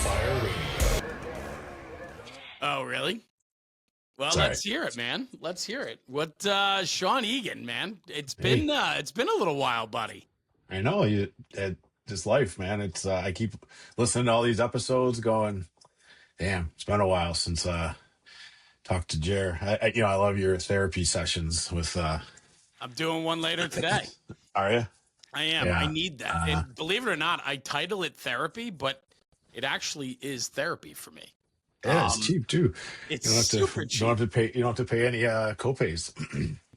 Fire Radio. Oh, really? Well, Sorry. let's hear it, man. Let's hear it. What, Sean Eagen, man? It's been a little while, buddy. I know this life, man. It's I keep listening to all these episodes, going, damn, it's been a while since talked to Jer. I love your therapy sessions with. I'm doing one later today. Are you? I am. Yeah. I need that. And believe it or not, I title it therapy, but it actually is therapy for me. Yeah, it's cheap too. It's You don't have super to, cheap. You don't have to pay. You don't have to pay any copays.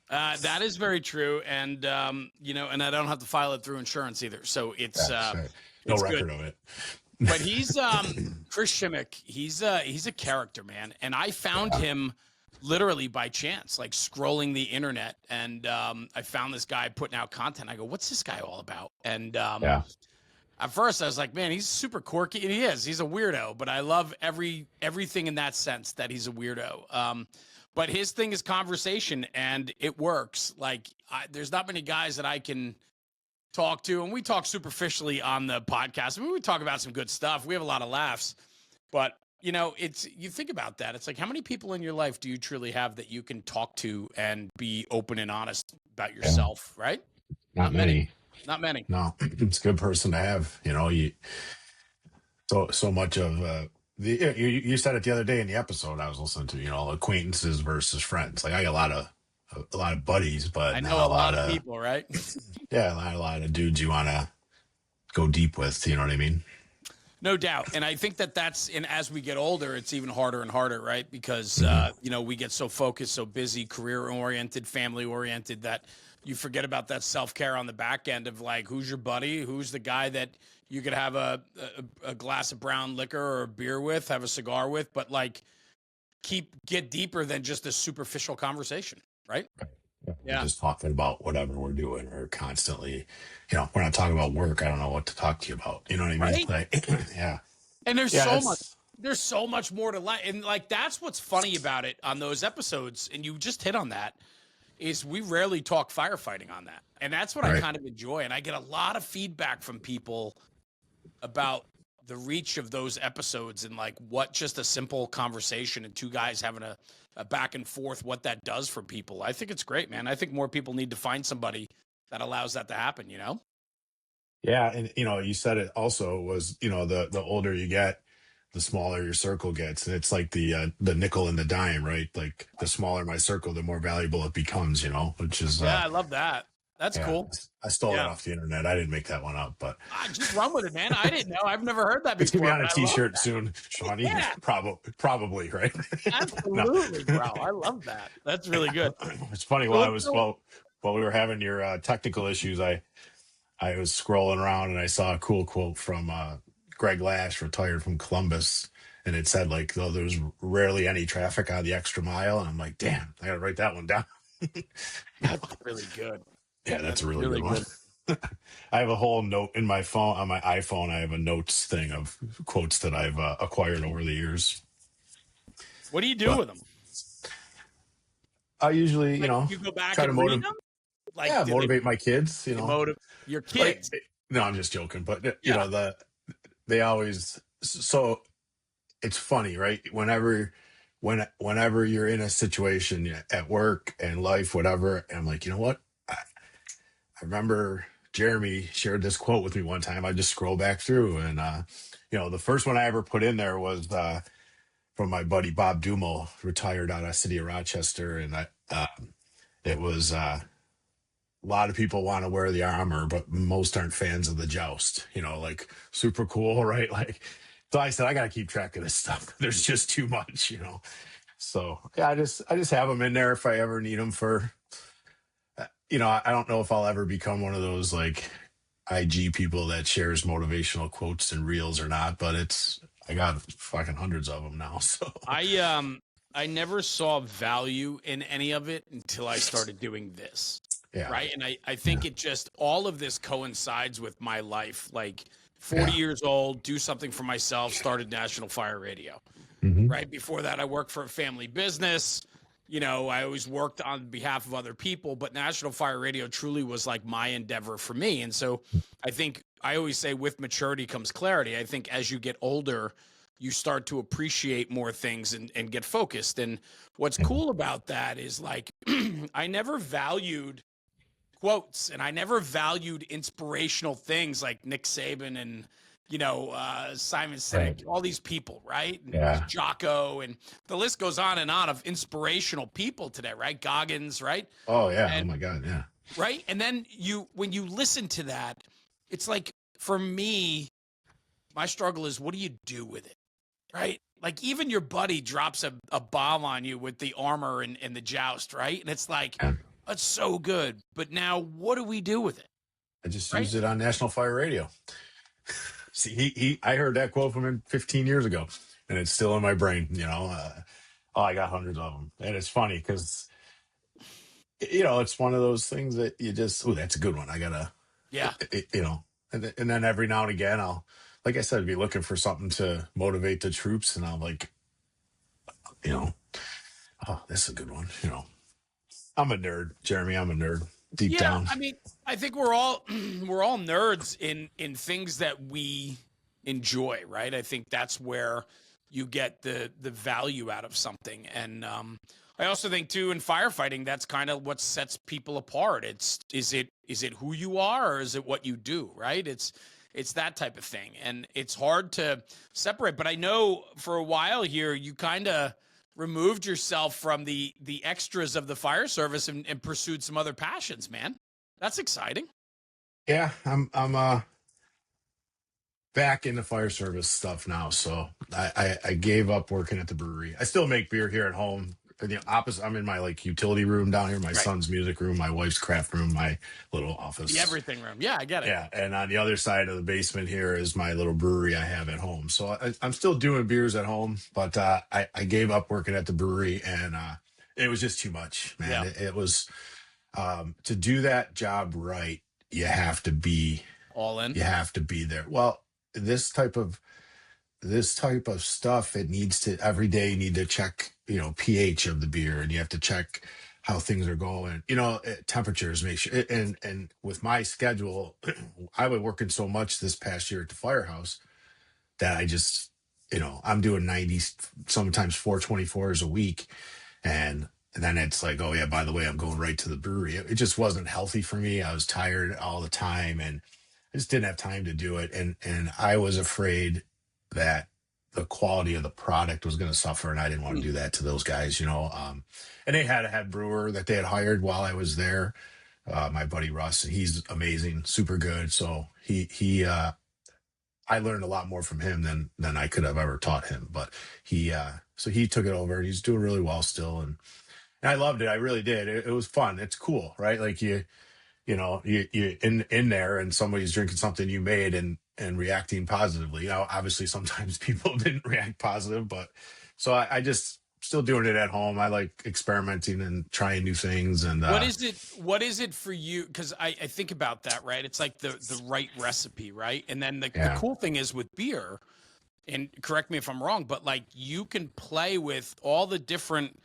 That is very true, and and I don't have to file it through insurance either. So it's No it's record good. of it. But he's Chris Shimmick. He's a character, man, and I found him literally by chance, like scrolling the internet, and I found this guy putting out content. I go, "What's this guy all about?" And at first, I was like, "Man, he's super quirky," and he is. He's a weirdo, but I love everything in that sense that he's a weirdo. But his thing is conversation, and it works. Like, there's not many guys that I can talk to, and we talk superficially on the podcast. I mean, we talk about some good stuff. We have a lot of laughs, but you think about that. It's like, how many people in your life do you truly have that you can talk to and be open and honest about yourself, right? Not many. Not many. No, it's a good person to have. So much of you said it the other day in the episode I was listening to. Acquaintances versus friends. Like I got a lot of buddies, but I know a lot of people, right? Yeah, a lot of dudes you want to go deep with. You know what I mean? No doubt. And I think and as we get older, it's even harder and harder, right? Because, we get so focused, so busy, career oriented, family oriented that you forget about that self-care on the back end of like, who's your buddy? Who's the guy that you could have a glass of brown liquor or a beer with, have a cigar with, but like get deeper than just a superficial conversation, right? Yeah. We're just talking about whatever we're doing or constantly, we're not talking about work. I don't know what to talk to you about. You know what I mean? Right? Like, yeah. And there's so much more to life. And like, that's what's funny about it on those episodes. And you just hit on that is we rarely talk firefighting on that. And that's what I kind of enjoy. And I get a lot of feedback from people about the reach of those episodes and like what just a simple conversation and two guys having a back and forth, what that does for people. I think it's great, man. I think more people need to find somebody that allows that to happen, Yeah. And, you said it also was, the older you get, the smaller your circle gets. And it's like the nickel and the dime, right? Like the smaller my circle, the more valuable it becomes, which is. Yeah, I love that. That's cool. I stole that off the internet. I didn't make that one up, but I just run with it, man. I didn't know. I've never heard that before. It's gonna be on a t-shirt soon, Shawnee. Yeah. Probably, right? Absolutely, bro. I love that. That's really good. It's funny while we were having your technical issues, I was scrolling around and I saw a cool quote from Greg Lash, retired from Columbus, and it said like, "Though there's rarely any traffic on the extra mile," and I'm like, "Damn, I gotta write that one down." That's really good. Yeah, that's a really good one. I have a whole note in my phone, on my iPhone. I have a notes thing of quotes that I've acquired over the years. What do you do with them? I usually, you go back and read them? Like, motivate my kids, Motivate your kids. No, I'm just joking. But, they always, so it's funny, right? Whenever you're in a situation at work and life, whatever, and I'm like, you know what? I remember Jeremy shared this quote with me one time. I just scroll back through and, the first one I ever put in there was from my buddy Bob Dumo, retired out of city of Rochester. And it was a lot of people want to wear the armor, but most aren't fans of the joust, like super cool, right? Like, so I said, I got to keep track of this stuff. There's just too much, So yeah, I just have them in there if I ever need them for, I don't know if I'll ever become one of those like IG people that shares motivational quotes and reels or not, but I got fucking hundreds of them now. So I never saw value in any of it until I started doing this. Yeah. Right. And I think it just, all of this coincides with my life. Like 40 years old, do something for myself, started National Fire Radio. Mm-hmm. Right. Before that, I worked for a family business. I always worked on behalf of other people, but National Fire Radio truly was like my endeavor for me. And so I think I always say with maturity comes clarity. I think as you get older, you start to appreciate more things and get focused. And what's cool about that is like, I never valued quotes and I never valued inspirational things like Nick Saban and, Simon Right. Sinek, all these people, right? And Yeah. Jocko, and the list goes on and on of inspirational people today, right? Goggins, right? Oh yeah. Oh And my God. Yeah. right. And then when you listen to that, it's like, for me, my struggle is, what do you do with it? Right. Like, even your buddy drops a bomb on you with the armor and the joust, right? And it's like, Yeah. that's so good. But now what do we do with it? I just Right. used it on National Fire Radio. See, I heard that quote from him 15 years ago, and it's still in my brain. Oh, I got hundreds of them, and it's funny because it's one of those things that you just, oh, that's a good one. I gotta, Yeah. and then every now and again, I'll, like I said, be looking for something to motivate the troops, and I'll like, you know, oh, that's a good one. I'm a nerd, Jeremy. I'm a nerd deep Yeah. down. I mean, I think we're all we're all nerds in things that we enjoy, right? I think that's where you get the value out of something. And I also think too, in firefighting, that's kind of what sets people apart. Is it who you are, or is it what you do, right? It's that type of thing. And it's hard to separate. But I know for a while here, you kind of removed yourself from the extras of the fire service and pursued some other passions, man. That's exciting. Yeah, I'm back in the fire service stuff now. So I gave up working at the brewery. I still make beer here at home. The opposite, I'm in my like utility room down here, my Right. son's music room, my wife's craft room, my little office. The everything room. Yeah, I get it. Yeah, and on the other side of the basement here is my little brewery I have at home. So I'm still doing beers at home, but I gave up working at the brewery, and it was just too much, man. Yeah. It was to do that job right. You have to be All in. you have to be there. Well, this type of stuff, it needs to, every day you need to check pH of the beer, and you have to check how things are going, temperatures, make sure. And with my schedule, I was working so much this past year at the firehouse that I just, I'm doing 90, sometimes 424s a week. And then it's like, oh yeah, by the way, I'm going right to the brewery. It just wasn't healthy for me. I was tired all the time, and I just didn't have time to do it. And I was afraid that the quality of the product was going to suffer, and I didn't want to do that to those guys. And they had a head brewer that they had hired while I was there, my buddy Russ, and he's amazing, super good. So I learned a lot more from him than I could have ever taught him. But so he took it over, and he's doing really well still. And I loved it. I really did. It was fun. It's cool, right? Like you in there, and somebody's drinking something you made and reacting positively. Obviously sometimes people didn't react positive, but so I just still doing it at home. I like experimenting and trying new things. And What is it for you? Because I think about that, right? It's like the right recipe, right? And then the yeah. cool thing is with beer, and correct me if I'm wrong, but like, you can play with all the different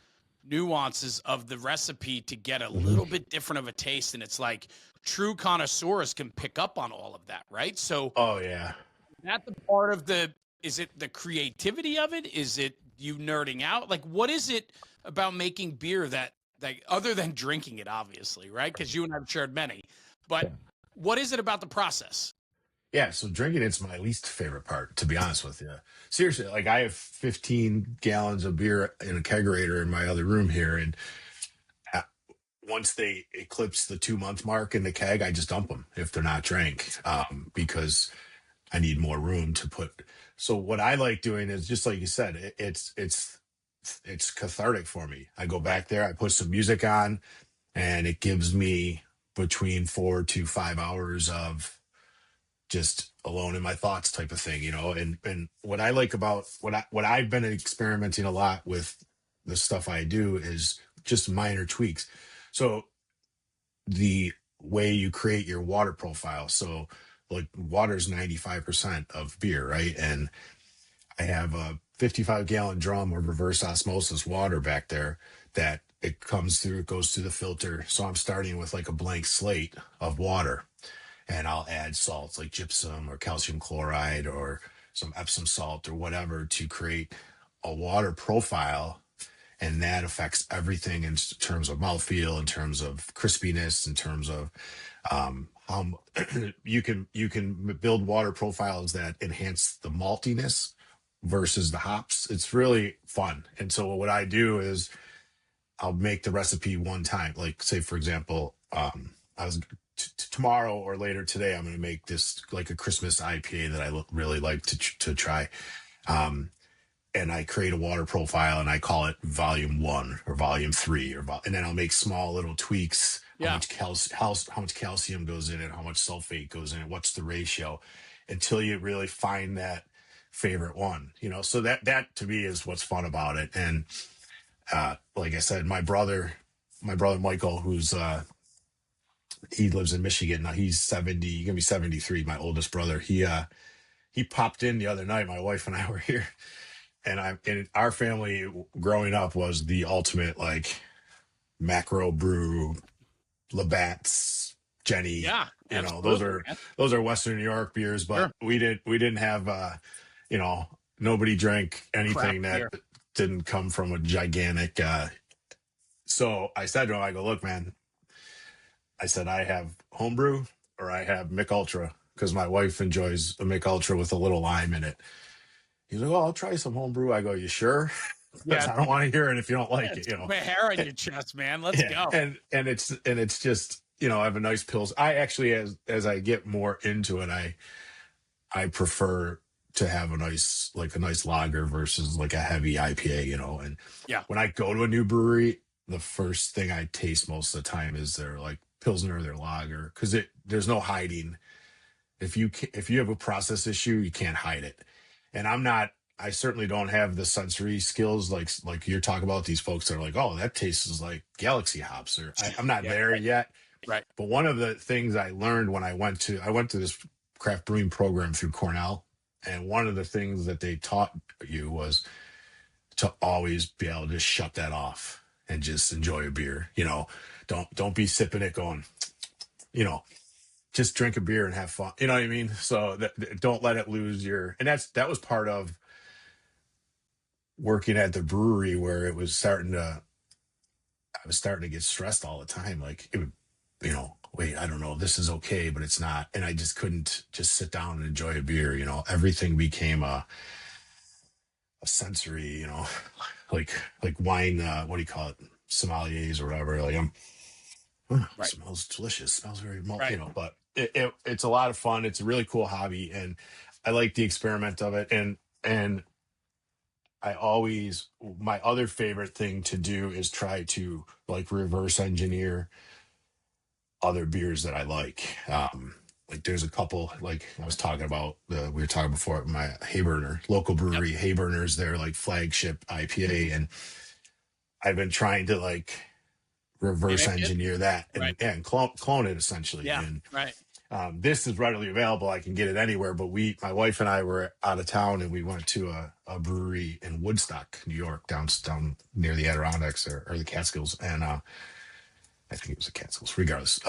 nuances of the recipe to get a little bit different of a taste. And it's like, true connoisseurs can pick up on all of that, right? So Oh yeah. that the part of is it the creativity of it? Is it you nerding out? Like, what is it about making beer that other than drinking it, obviously, right? Because you and I've shared many, but what is it about the process? Yeah, so drinking it's my least favorite part, to be honest with you. Seriously, like I have 15 gallons of beer in a kegerator in my other room here, and uh, once they eclipse the 2 month mark in the keg, I just dump them if they're not drank, because I need more room to put. So what I like doing is just like you said, it's cathartic for me. I go back there, I put some music on, and it gives me between 4 to 5 hours of just alone in my thoughts type of thing. And what I like about what I've been experimenting a lot with the stuff I do is just minor tweaks. So the way you create your water profile. So like water's 95% of beer, right? And I have a 55-gallon drum of reverse osmosis water back there that it comes through, it goes through the filter. So I'm starting with like a blank slate of water, and I'll add salts like gypsum or calcium chloride or some Epsom salt or whatever to create a water profile, and that affects everything in terms of mouthfeel, in terms of crispiness, in terms of how you can build water profiles that enhance the maltiness versus the hops. It's really fun. And so what I do is I'll make the recipe one time. Like say for example, I was tomorrow or later today, I'm going to make this like a Christmas IPA that I really like to try. Um, and I create a water profile and I call it volume 1 or volume 3 and then I'll make small little tweaks. How Yeah. much how much calcium goes in it, how much sulfate goes in it, what's the ratio, until you really find that favorite one. So that to me is what's fun about it. And like I said, my brother Michael, who's he lives in Michigan now. He's 70, he's gonna be 73. My oldest brother. He popped in the other night. My wife and I were here, and our family growing up was the ultimate like macro brew, Labatt's, Jenny. Yeah. Those Absolutely, are man. those are Western New York beers, but Sure. we didn't have nobody drank Craft anything that beer. didn't come from a gigantic. So I said to him, I go, look, man, I said I have homebrew or I have Mick Ultra because my wife enjoys a Mick Ultra with a little lime in it. He's like, "Oh, I'll try some homebrew." I go, "You sure?" Because Yeah. I don't want to hear it if you don't Yeah, like it, it's put my hair on your chest, man. Let's Yeah, go. and it's just I have a nice pills. I actually as I get more into it, I prefer to have a nice lager versus like a heavy IPA, and Yeah. when I go to a new brewery, the first thing I taste most of the time is their like pilsner or their lager because there's no hiding. If you have a process issue, you can't hide it. And I certainly don't have the sensory skills like you're talking about these folks that are like, oh, that tastes like Galaxy hops, or I'm not Yeah. there Right. yet. Right. But one of the things I learned when I went to this craft brewing program through Cornell, and one of the things that they taught you was to always be able to just shut that off and just enjoy a beer. Don't be sipping it going, you know, just drink a beer and have fun. You know what I mean? So don't let it lose and that was part of working at the brewery where I was starting to get stressed all the time. Like it would, wait, I don't know, this is okay, but it's not. And I just couldn't just sit down and enjoy a beer. Everything became a sensory, like wine, what do you call it? Sommeliers or whatever. Like Right. smells delicious, smells very Right. but it's a lot of fun. It's a really cool hobby, and I like the experiment of it. And my other favorite thing to do is try to like reverse engineer other beers that I like there's a couple, like I was talking about, we were talking before, my Hayburner local Yep. brewery, Hayburner's their like flagship IPA, and I've been trying to like reverse Mimic it. engineer that Right. and clone it essentially. Yeah. And Right. this is readily available. I can get it anywhere. But my wife and I were out of town and we went to a brewery in Woodstock, New York, down near the Adirondacks or the Catskills. And I think it was the Catskills, regardless.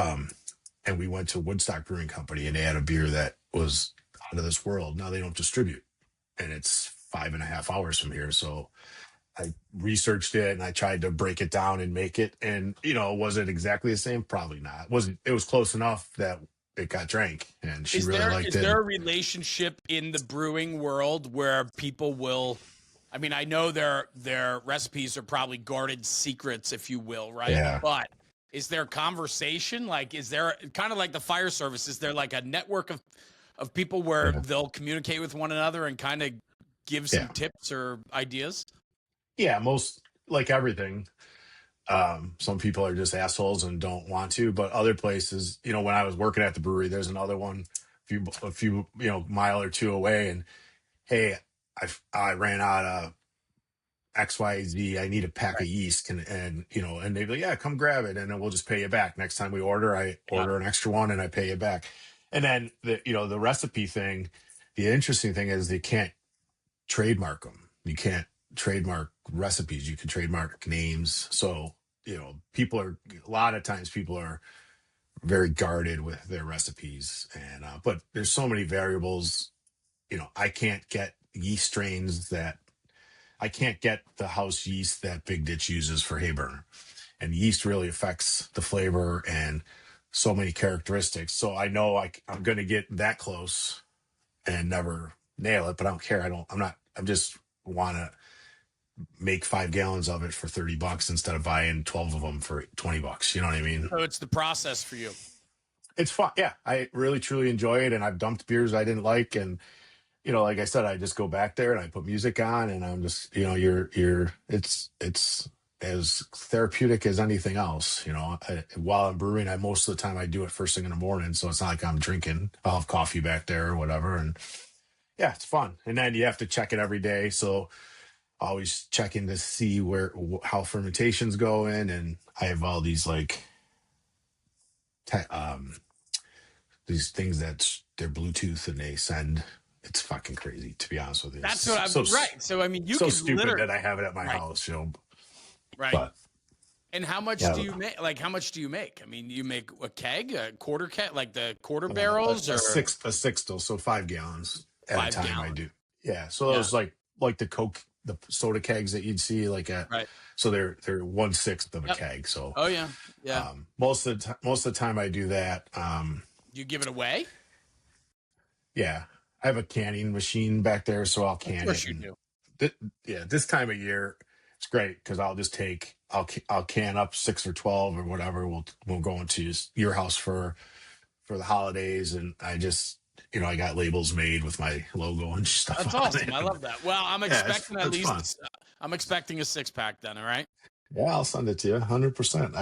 And we went to Woodstock Brewing Company and they had a beer that was out of this world. Now they don't distribute, and it's 5.5 hours from here. So I researched it and I tried to break it down and make it. And, was it exactly the same? Probably not. It was close enough that it got drank and she Is really there liked is it. there a relationship in the brewing world where people will, I mean, I know their recipes are probably guarded secrets, if you will, right? Yeah. But is there conversation? Like, is there kind of like the fire service? Is there like a network of people where Yeah. they'll communicate with one another and kind of give some Yeah. tips or ideas? Yeah. Most, like everything. Some people are just assholes and don't want to, but other places, when I was working at the brewery, there's another one a few, mile or two away. And hey, I ran out of XYZ. I need a pack Right. of yeast, and they'd be like, yeah, come grab it, and then we'll just pay you back next time we order. I Yeah. order an extra one, and I pay you back. And then the recipe thing. The interesting thing is they can't trademark them. You can't trademark recipes. You can trademark names. So a lot of times people are very guarded with their recipes, and but there's so many variables I can't get yeast strains that I can't get the house yeast that Big Ditch uses for hay burner. And yeast really affects the flavor and so many characteristics. So I know I'm going to get that close and never nail it, but I don't care. I'm just want to make 5 gallons of it for $30 instead of buying 12 of them for $20. You know what I mean? So it's the process for you. It's fun. Yeah. I really, truly enjoy it. And I've dumped beers I didn't like. And, like I said, I just go back there and I put music on and I'm just, it's as therapeutic as anything else. While I'm brewing, most of the time I do it first thing in the morning. So it's not like I'm drinking. I'll have coffee back there or whatever. And yeah, it's fun. And then you have to check it every day. So always checking to see how fermentation's going. And I have all these these things that they're Bluetooth and they send. It's fucking crazy, to be honest with you. That's what I'm right. So I mean, you so can stupid that I have it at my house, Right. But and how much do you make? Like, how much do you make? I mean, you make a keg, a quarter keg, like the quarter barrels, a or sixtel, so 5 gallons at a time. gallons. I do. Yeah. So those like the Coke, the soda kegs that you'd see so they're 1/6 of a keg. So yeah. Most of the time I do that. You give it away? Yeah. I have a canning machine back there, so I'll can it. Of course you do. This time of year, it's great because I'll can up 6 or 12 or whatever. We'll go into your house for the holidays, and I just I got labels made with my logo and stuff. That's awesome. I love that. Well, I'm expecting at least I'm expecting a 6-pack then. All right. Yeah, I'll send it to you 100%.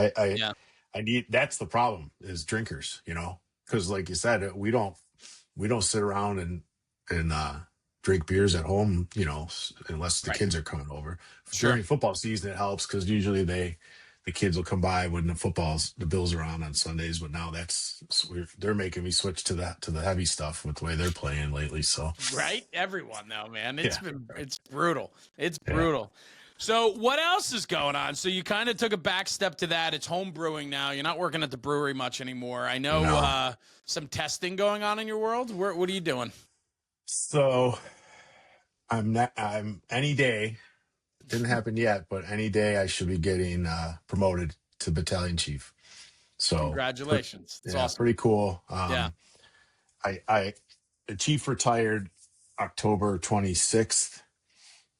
I need. That's the problem is drinkers. Because like you said, we don't sit around and drink beers at home, unless the kids are coming over. Sure. During football season, it helps because usually the kids will come by when the Bills are on Sundays. But now they're making me switch to the heavy stuff with the way they're playing lately. So everyone though, man, it's brutal. It's brutal. So what else is going on? So you kind of took a back step to that. It's home brewing now. You're not working at the brewery much anymore. I know some testing going on in your world. What are you doing? So I'm any day, didn't happen yet, but any day I should be getting promoted to Battalion Chief. So congratulations. It's awesome. Pretty cool. Yeah. The chief retired October 26th.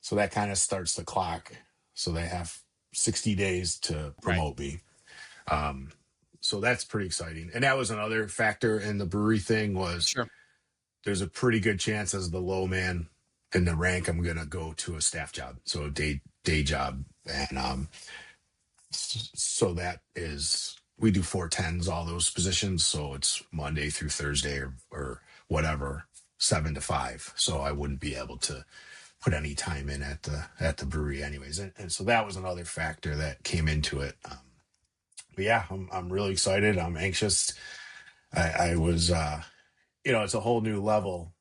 So that kind of starts the clock. So they have 60 days to promote me. So that's pretty exciting. And that was another factor in the brewery thing was there's a pretty good chance as the low man in the rank, I'm going to go to a staff job. So a day job. And so that is, we do 410s, all those positions. So it's Monday through Thursday or whatever, 7 to 5. So I wouldn't be able to put any time in at the brewery anyways. And so that was another factor that came into it. But yeah, I'm really excited. I'm anxious. I was, it's a whole new level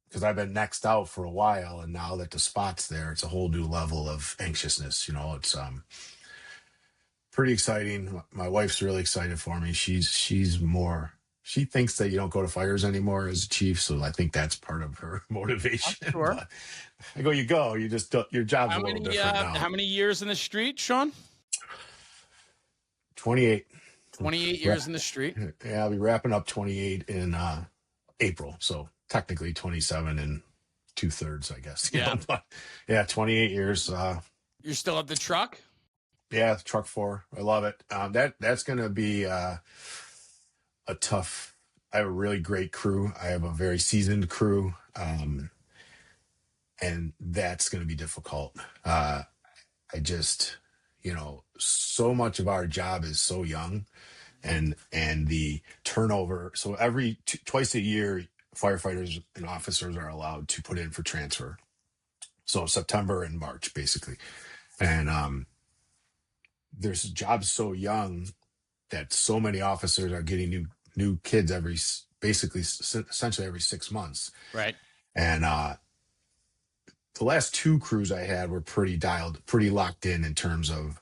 because I've been nexted out for a while. And now that the spot's there, it's a whole new level of anxiousness. It's pretty exciting. My wife's really excited for me. She thinks that you don't go to fires anymore as a chief. So I think that's part of her motivation. Sure. But I go, you go, you just, your job's a little different now. How many years in the street, Sean? 28. 28 years in the street. Yeah. I'll be wrapping up 28 in April. So technically 27 and 2/3, I guess. But yeah, 28 years. You're still at the truck? Yeah. Truck 4. I love it. That's going to be, a tough. I have a really great crew. I have a very seasoned crew, and that's going to be difficult. I just, so much of our job is so young, and the turnover. So twice a year, firefighters and officers are allowed to put in for transfer. So September and March, basically, and there's jobs so young that so many officers are getting new kids essentially every 6 months. Right. And the last 2 crews I had were pretty locked in terms of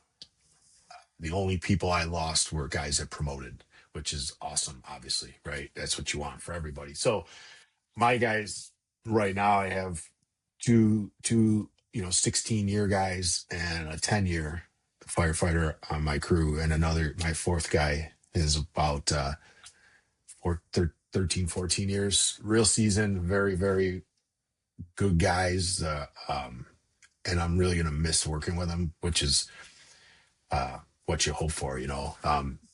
the only people I lost were guys that promoted, which is awesome, obviously, right? That's what you want for everybody. So my guys right now I have two 16-year guys and a 10-year firefighter on my crew, and my fourth guy is about 13, 14 years, real seasoned, very, very good guys. And I'm really going to miss working with them, which is what you hope for.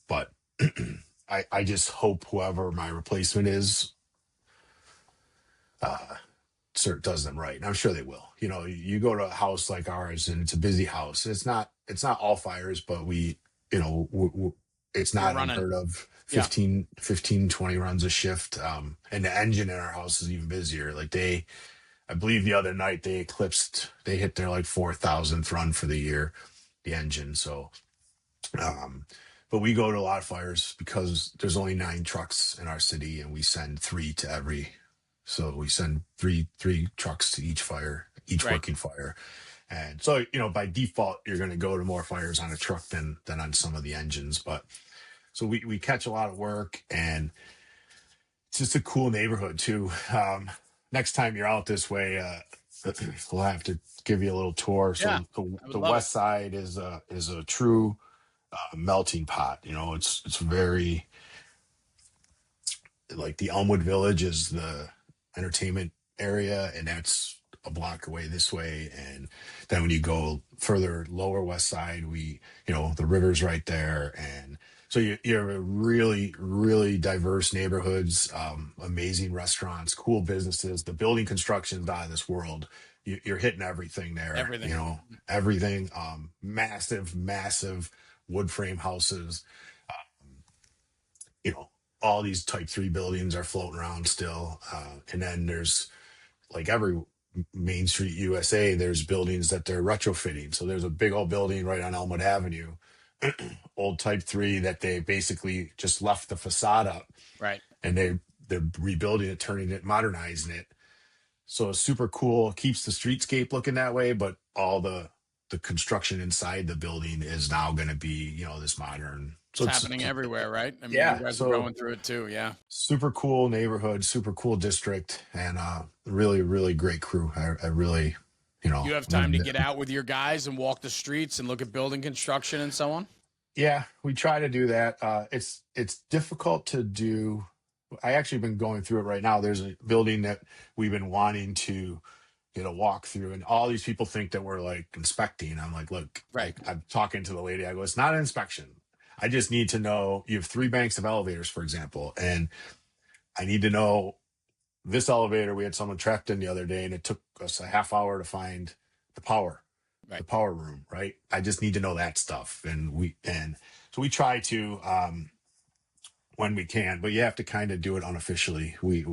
But I just hope whoever my replacement is does them right, and I'm sure they will. You go to a house like ours, and it's a busy house. It's not all fires, but it's You're not running. unheard of. Yeah. 15, 20 runs a shift, and the engine in our house is even busier. Like I believe the other night they hit their like 4,000th run for the year, the engine. So um, but we go to a lot of fires because there's only 9 trucks in our city, and we send 3 to every. So we send three trucks to each fire, each Right. working fire, and so by default you're going to go to more fires on a truck than on some of the engines. But so we catch a lot of work, and it's just a cool neighborhood too. Next time you're out this way, we'll have to give you a little tour. Yeah. So I would the love it. west side is a true melting pot. It's very, like, the Elmwood Village is the entertainment area, and that's a block away this way. And then when you go further lower west side, the river's right there. And so you have a really, really diverse neighborhoods, amazing restaurants, cool businesses. The building construction's out of this world. You're hitting everything there, Everything. everything. Massive, massive wood frame houses. you know, all these type 3 buildings are floating around still. And then there's, like, every Main Street USA, there's buildings that they're retrofitting. So there's a big old building right on Elmwood Avenue, old type 3, that they basically just left the facade up, Right. and they're rebuilding it, turning it, modernizing it. So it's super cool. Keeps the streetscape looking that way, but all the construction inside the building is now going to be, this modern. It's So happening everywhere, right? I mean, you yeah. guys are So going through it too. Yeah. super cool neighborhood, super cool district, and really, really great crew. I really, You have time lived to it. get out with your guys and walk the streets and look at building construction and so on. Yeah, we try to do that. It's difficult to do. I actually been going through it right now. There's a building that we've been wanting to get a walk through, and all these people think that we're like inspecting. I'm like, look, Right. I'm talking to the lady. I go, it's not an inspection. I just need to know you have 3 banks of elevators, for example, and I need to know this elevator. We had someone trapped in the other day, and it took us a half hour to find the power, the Right. power room. Right. I just need to know that stuff, and so we try to, when we can, but you have to kind of do it unofficially. We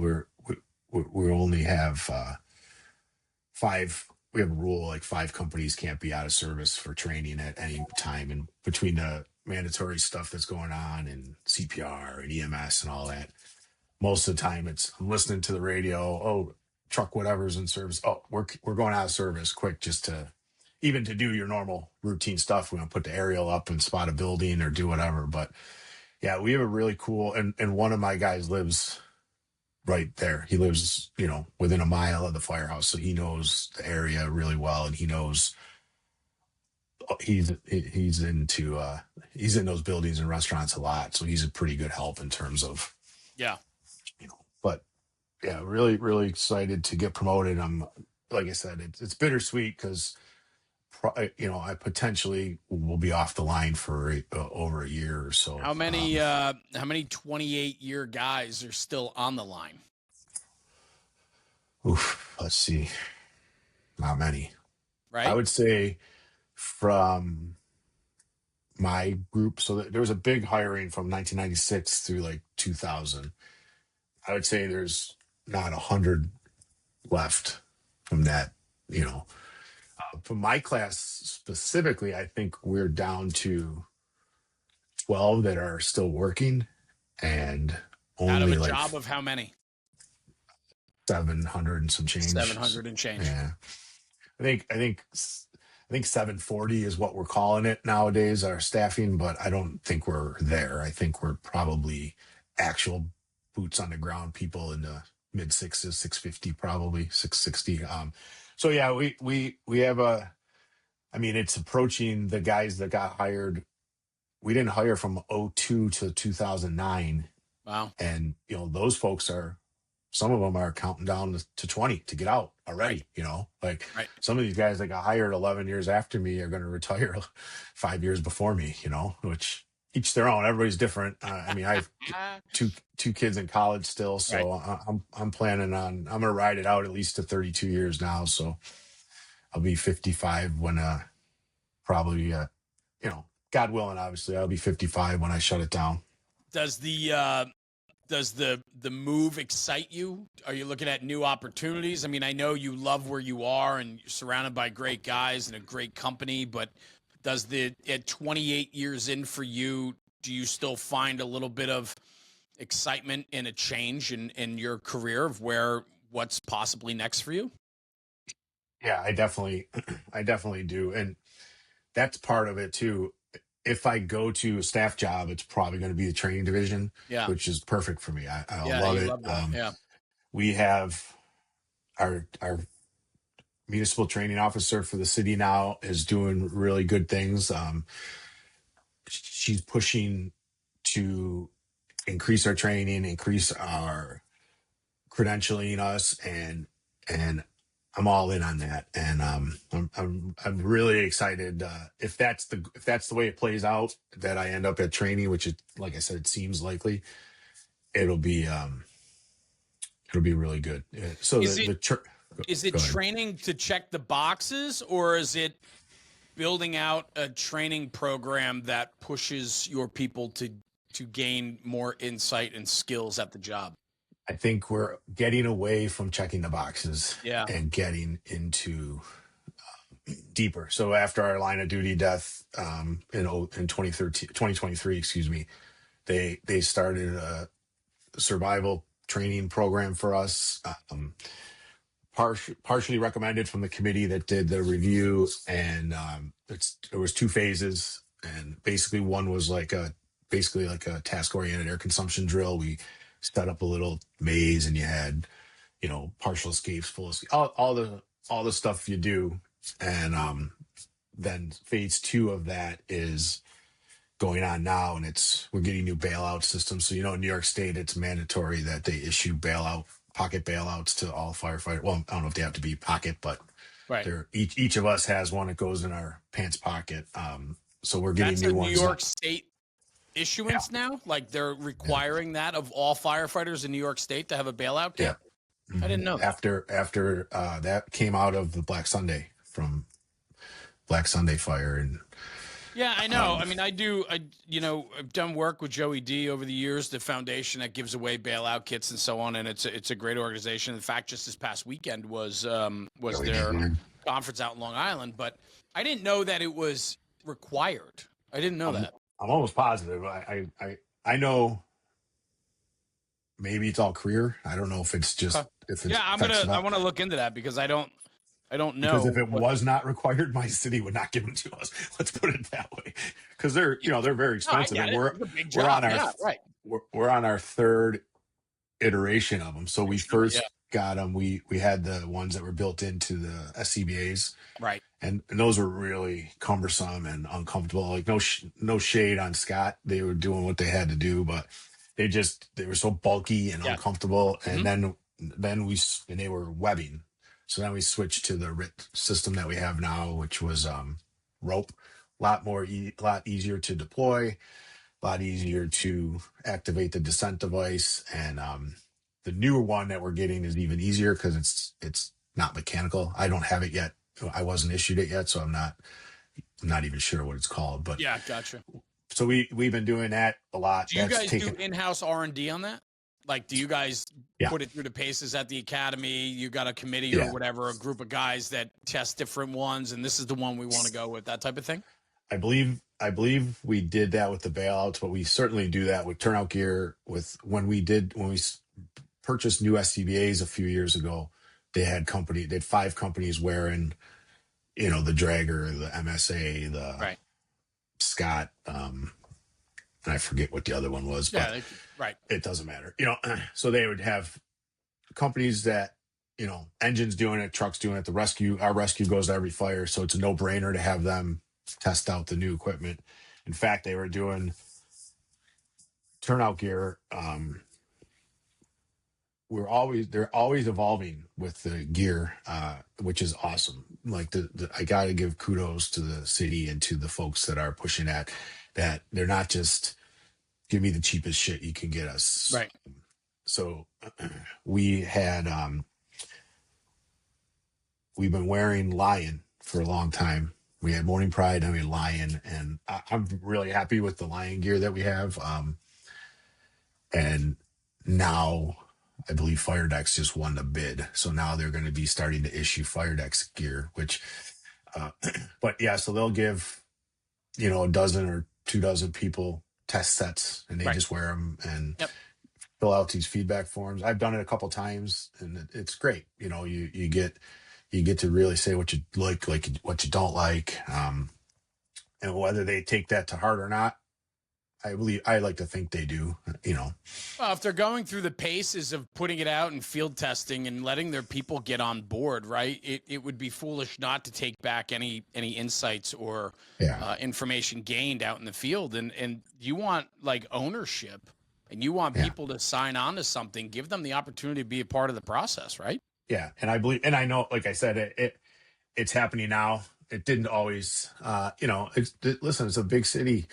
only have 5. We have a rule, like, 5 companies can't be out of service for training at any time, and between the mandatory stuff that's going on and CPR and EMS and all that, most of the time it's, I'm listening to the radio. Oh, truck whatever's in service. Oh, we're going out of service quick, just to even to do your normal routine stuff. We want to put the aerial up and spot a building or do whatever. But yeah, we have a really cool, and one of my guys lives right there. He lives, within a mile of the firehouse, so he knows the area really well, and he knows he's in those buildings and restaurants a lot, so he's a pretty good help in terms of, Yeah. but yeah, really, really excited to get promoted. I'm, like I said, it's bittersweet because, I potentially will be off the line for over a year or so. How many 28-year guys are still on the line? Let's see, not many. I Right. would say from my group. So there was a big hiring from 1996 through like 2000. I would say there's not 100 left from that. From my class specifically, I think we're down to 12 that are still working, and Out of only a like job of how many? 700 and some change. 700 and change. Yeah, I think 740 is what we're calling it nowadays, our staffing, but I don't think we're there. I think we're probably actual boots on the ground people in the mid sixes, 650, probably 660. So yeah, we have a, I mean, it's approaching the guys that got hired. We didn't hire from '02 to 2009. Wow. And, those folks are, some of them are counting down to 20 to get out Right. already, like Right. some of these guys that got hired 11 years after me are going to retire 5 years before me, which each their own. Everybody's different. I mean, I have two kids in college still, Right. so I'm planning on, I'm gonna ride it out at least to 32 years now. So I'll be 55 when probably God willing, obviously I'll be 55 when I shut it down. Does the move excite you? Are you looking at new opportunities? I mean, I know you love where you are and you're surrounded by great guys and a great company, but at 28 years in for you, do you still find a little bit of excitement in a change in your career of what's possibly next for you? Yeah, I definitely I definitely do. And that's part of it too. If I go to a staff job, it's probably going to be the training division, Yeah. which is perfect for me. I'll Yeah, love you it. love that. Yeah. We have our municipal training officer for the city now is doing really good things. She's pushing to increase our training, increase our credentialing us, and I'm all in on that. And I'm really excited if that's the way it plays out, that I end up at training, which is, like I said, it seems likely. It'll be really good. So Is it the church. is it Go ahead. training to check the boxes, or is it building out a training program that pushes your people to gain more insight and skills at the job? I think we're getting away from checking the boxes Yeah. and getting into deeper. So after our line of duty death in 2023, excuse me, they started a survival training program for us, partially recommended from the committee that did the review. And there was two phases, and basically one was basically like a task oriented air consumption drill. We set up a little maze, and you had partial escapes, full escape, all the stuff you do. And then phase two of that is going on now, and we're getting new bailout systems. So in New York State, it's mandatory that they issue pocket bailouts to all firefighters. Well, I don't know if they have to be pocket, but Right. each of us has one that goes in our pants pocket. So we're getting That's new a New ones. York State issuance now? Like they're requiring that of all firefighters in New York State to have a bailout kit? Yeah. I didn't know that. After that came out of the Black Sunday fire. And Yeah, I know. I mean, I've done work with Joey D over the years, the foundation that gives away bailout kits and so on, and it's a great organization. In fact, just this past weekend was their conference out in Long Island, but I didn't know that it was required. I didn't know that. I'm almost positive. I know maybe it's all career. I don't know if it's just if it's Yeah, I want to look into that because I don't know. Because if it was not required, my city would not give them to us. Let's put it that way. Because they're very expensive, and we're on our we're on our third iteration of them. So we first got them. We had the ones that were built into the SCBA's, right, and those were really cumbersome and uncomfortable. Like no shade on Scott, they were doing what they had to do, but they were so bulky and uncomfortable. And then they were webbing. So then we switched to the RIT system that we have now, which was rope, lot easier to deploy, a lot easier to activate the descent device. And the newer one that we're getting is even easier because it's not mechanical. I don't have it yet. I wasn't issued it yet, so I'm not even sure what it's called. But yeah, gotcha. So we've been doing that a lot. Do you guys do in-house R&D on that? Like, do you guys put it through the paces at the academy? You got a committee or whatever, a group of guys that test different ones, and this is the one we want to go with, that type of thing? I believe we did that with the bailouts, but we certainly do that with turnout gear. When we purchased new SCBAs a few years ago, they had 5 companies wearing, the Dragger, the MSA, the Scott, and I forget what the other one was, but right. It doesn't matter. So they would have companies that, engines doing it, trucks doing it, our rescue goes to every fire. So it's a no brainer to have them test out the new equipment. In fact, they were doing turnout gear. They're always evolving with the gear, which is awesome. Like I got to give kudos to the city and to the folks that are pushing that. They're not just give me the cheapest shit you can get us. Right. So we had, we've been wearing Lion for a long time. We had Morning Pride, I mean Lion, and I'm really happy with the Lion gear that we have. And now I believe Firedex just won the bid, so now they're going to be starting to issue Firedex gear. Which, but yeah, so they'll give a dozen or 2 dozen people test sets, and they Right. just wear them and Yep. fill out these feedback forms. I've done it a couple times, and it's great. You get to really say what you like what you don't like, and whether they take that to heart or not. I like to think they do. Well, if they're going through the paces of putting it out and field testing and letting their people get on board, right? It would be foolish not to take back any insights or Yeah. information gained out in the field. And you want like ownership, and you want Yeah. people to sign on to something. Give them the opportunity to be a part of the process, right? Yeah, and I believe, and I know, like I said, it's happening now. It didn't always, listen, it's a big city,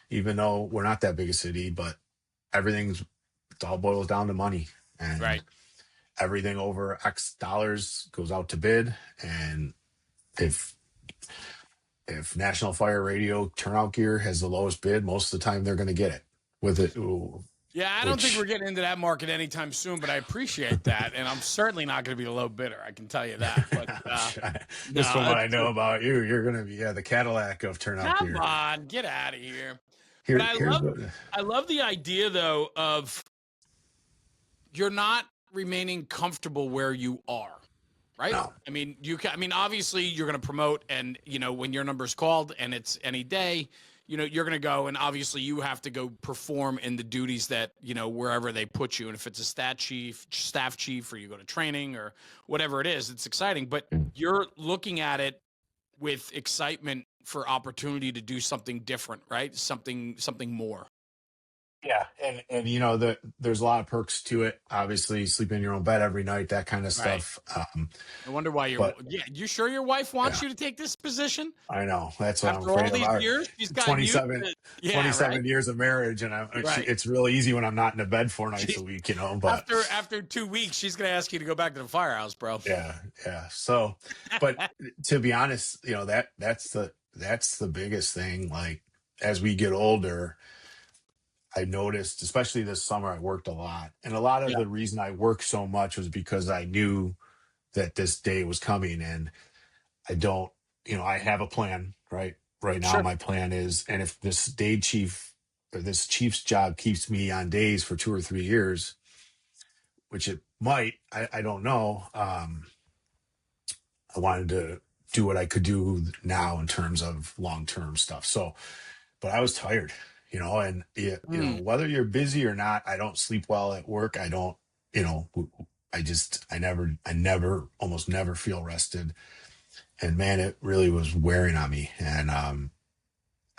even though we're not that big a city, but it all boils down to money, and Right. everything over X dollars goes out to bid. And if National Fire Radio turnout gear has the lowest bid, most of the time they're going to get it with it. Yeah, I don't think we're getting into that market anytime soon, but I appreciate that. And I'm certainly not going to be a low bidder. I can tell you that. But Just from what I know about you, you're going to be the Cadillac of turnout come gear. on, get out of here. Here, But here's what, I love the idea though of you're not remaining comfortable where you are. Right. no. I mean, obviously you're going to promote, and when your number's called and it's any day, you're going to go, and obviously you have to go perform in the duties that, wherever they put you. And if it's a staff chief, or you go to training or whatever it is, it's exciting, but you're looking at it with excitement for opportunity to do something different, right? Something more. Yeah, and there's a lot of perks to it. Obviously, sleep in your own bed every night, that kind of Right. stuff. I wonder why you sure your wife wants you to take this position? I know, that's what I'm After all afraid these of. years, she's got 27, you. 27 years of marriage, and Right. it's really easy when I'm not in a bed 4 nights a week. But after 2 weeks, she's gonna ask you to go back to the firehouse, bro. yeah. So, but to be honest, that's the biggest thing. Like, as we get older, I noticed, especially this summer, I worked a lot. And a lot of the reason I worked so much was because I knew that this day was coming. And I don't, I have a plan, right? Right now, Sure. my plan is, and if this day chief or this chief's job keeps me on days for 2 or 3 years, which it might, I don't know. I wanted to do what I could do now in terms of long-term stuff. So, but I was tired, and whether you're busy or not, I don't sleep well at work. I don't, I never, almost never feel rested. And man, it really was wearing on me. And,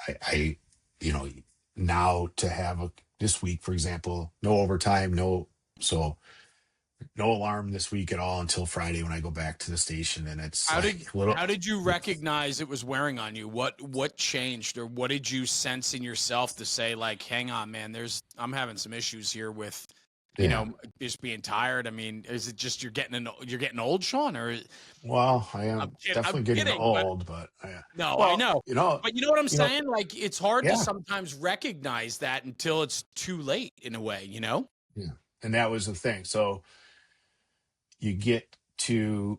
I, now to have this week, for example, no overtime, so no alarm this week at all until Friday when I go back to the station. And it's how did you recognize it was wearing on you? What changed, or what did you sense in yourself to say, like, hang on, man, I'm having some issues here with, just being tired? I mean, is it just you're getting old, Sean, or? Well, I am definitely getting old, but no, I know. But you know what I'm saying? Like, it's hard to Yeah. sometimes recognize that until it's too late, in a way, Yeah. And that was the thing. So you get to,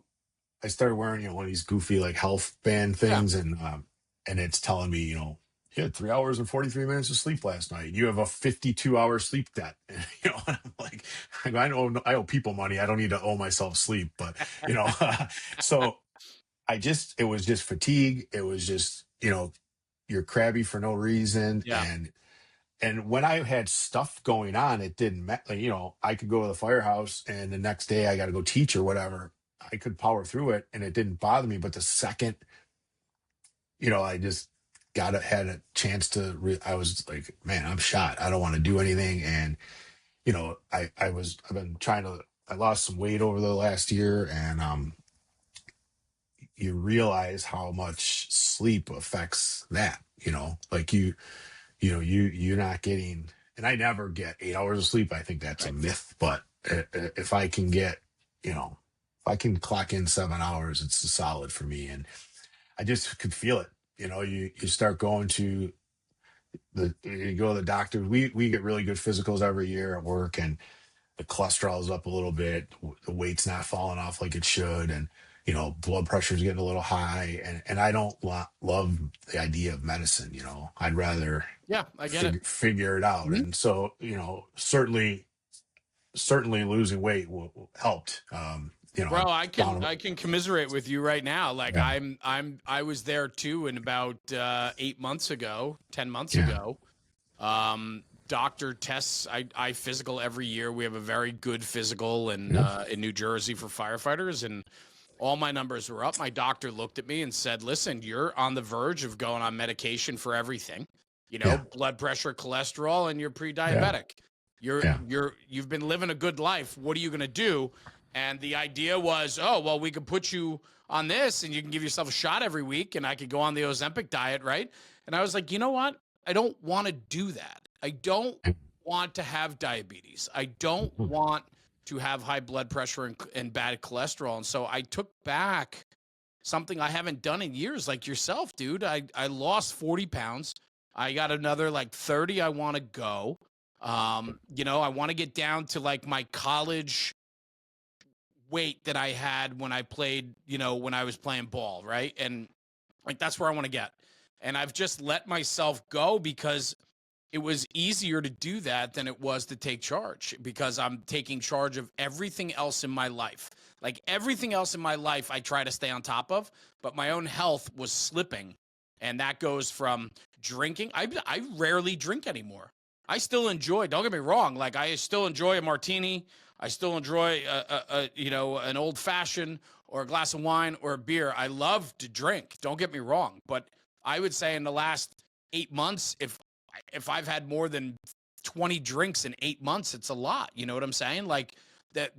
I started wearing, one of these goofy, like, health band things. And it's telling me, you had 3 hours and 43 minutes of sleep last night. You have a 52-hour sleep debt. And, and I'm like, I owe people money. I don't need to owe myself sleep, but, so it was just fatigue. It was just, you're crabby for no reason. Yeah. And and when I had stuff going on, it didn't matter. Like, I could go to the firehouse and the next day I got to go teach or whatever. I could power through it and it didn't bother me. But the second, I just had a chance to, I was like, man, I'm shot. I don't want to do anything. And, I've been I lost some weight over the last year, and, you realize how much sleep affects that, like you're not getting, and I never get 8 hours of sleep. I think that's a Right. myth, but if I can get, if I can clock in 7 hours, it's solid for me. And I just could feel it. You start going to you go to the doctor. We get really good physicals every year at work, and the cholesterol is up a little bit. The weight's not falling off like it should. And, blood pressure is getting a little high. And I don't love the idea of medicine. I'd rather Yeah, I get it. figure it out. Mhm. And so, certainly losing weight helped. Bro, Down. I can commiserate with you right now. Like Yeah. I was there too in about 8 months ago, 10 months Yeah. ago. Doctor tests I physical every year. We have a very good physical in New Jersey for firefighters, and all my numbers were up. My doctor looked at me and said, "Listen, you're on the verge of going on medication for everything. Yeah. Blood pressure, cholesterol, and you're Yeah. pre-diabetic. Yeah. You've been living a good life. What are you going to do?" And the idea was, "Oh, well, we could put you on this and you can give yourself a shot every week and I could go on the Ozempic diet, right?" And I was like, "You know what? I don't want to do that. I don't want to have diabetes. I don't want to have high blood pressure and bad cholesterol." And so I took back something I haven't done in years, like yourself, dude. I lost 40 pounds. I got another like 30 I want to go. I want to get down to like my college weight that I had when I played, when I was playing ball, right? And like that's where I want to get. And I've just let myself go because it was easier to do that than it was to take charge, because I'm taking charge of everything else in my life. Like everything else in my life, I try to stay on top of, but my own health was slipping. And that goes from drinking. I rarely drink anymore. I still enjoy, don't get me wrong. Like I still enjoy a martini. I still enjoy an old fashioned or a glass of wine or a beer. I love to drink. Don't get me wrong. But I would say in the last 8 months, if I've had more than 20 drinks in 8 months, it's a lot. You know what I'm saying? Like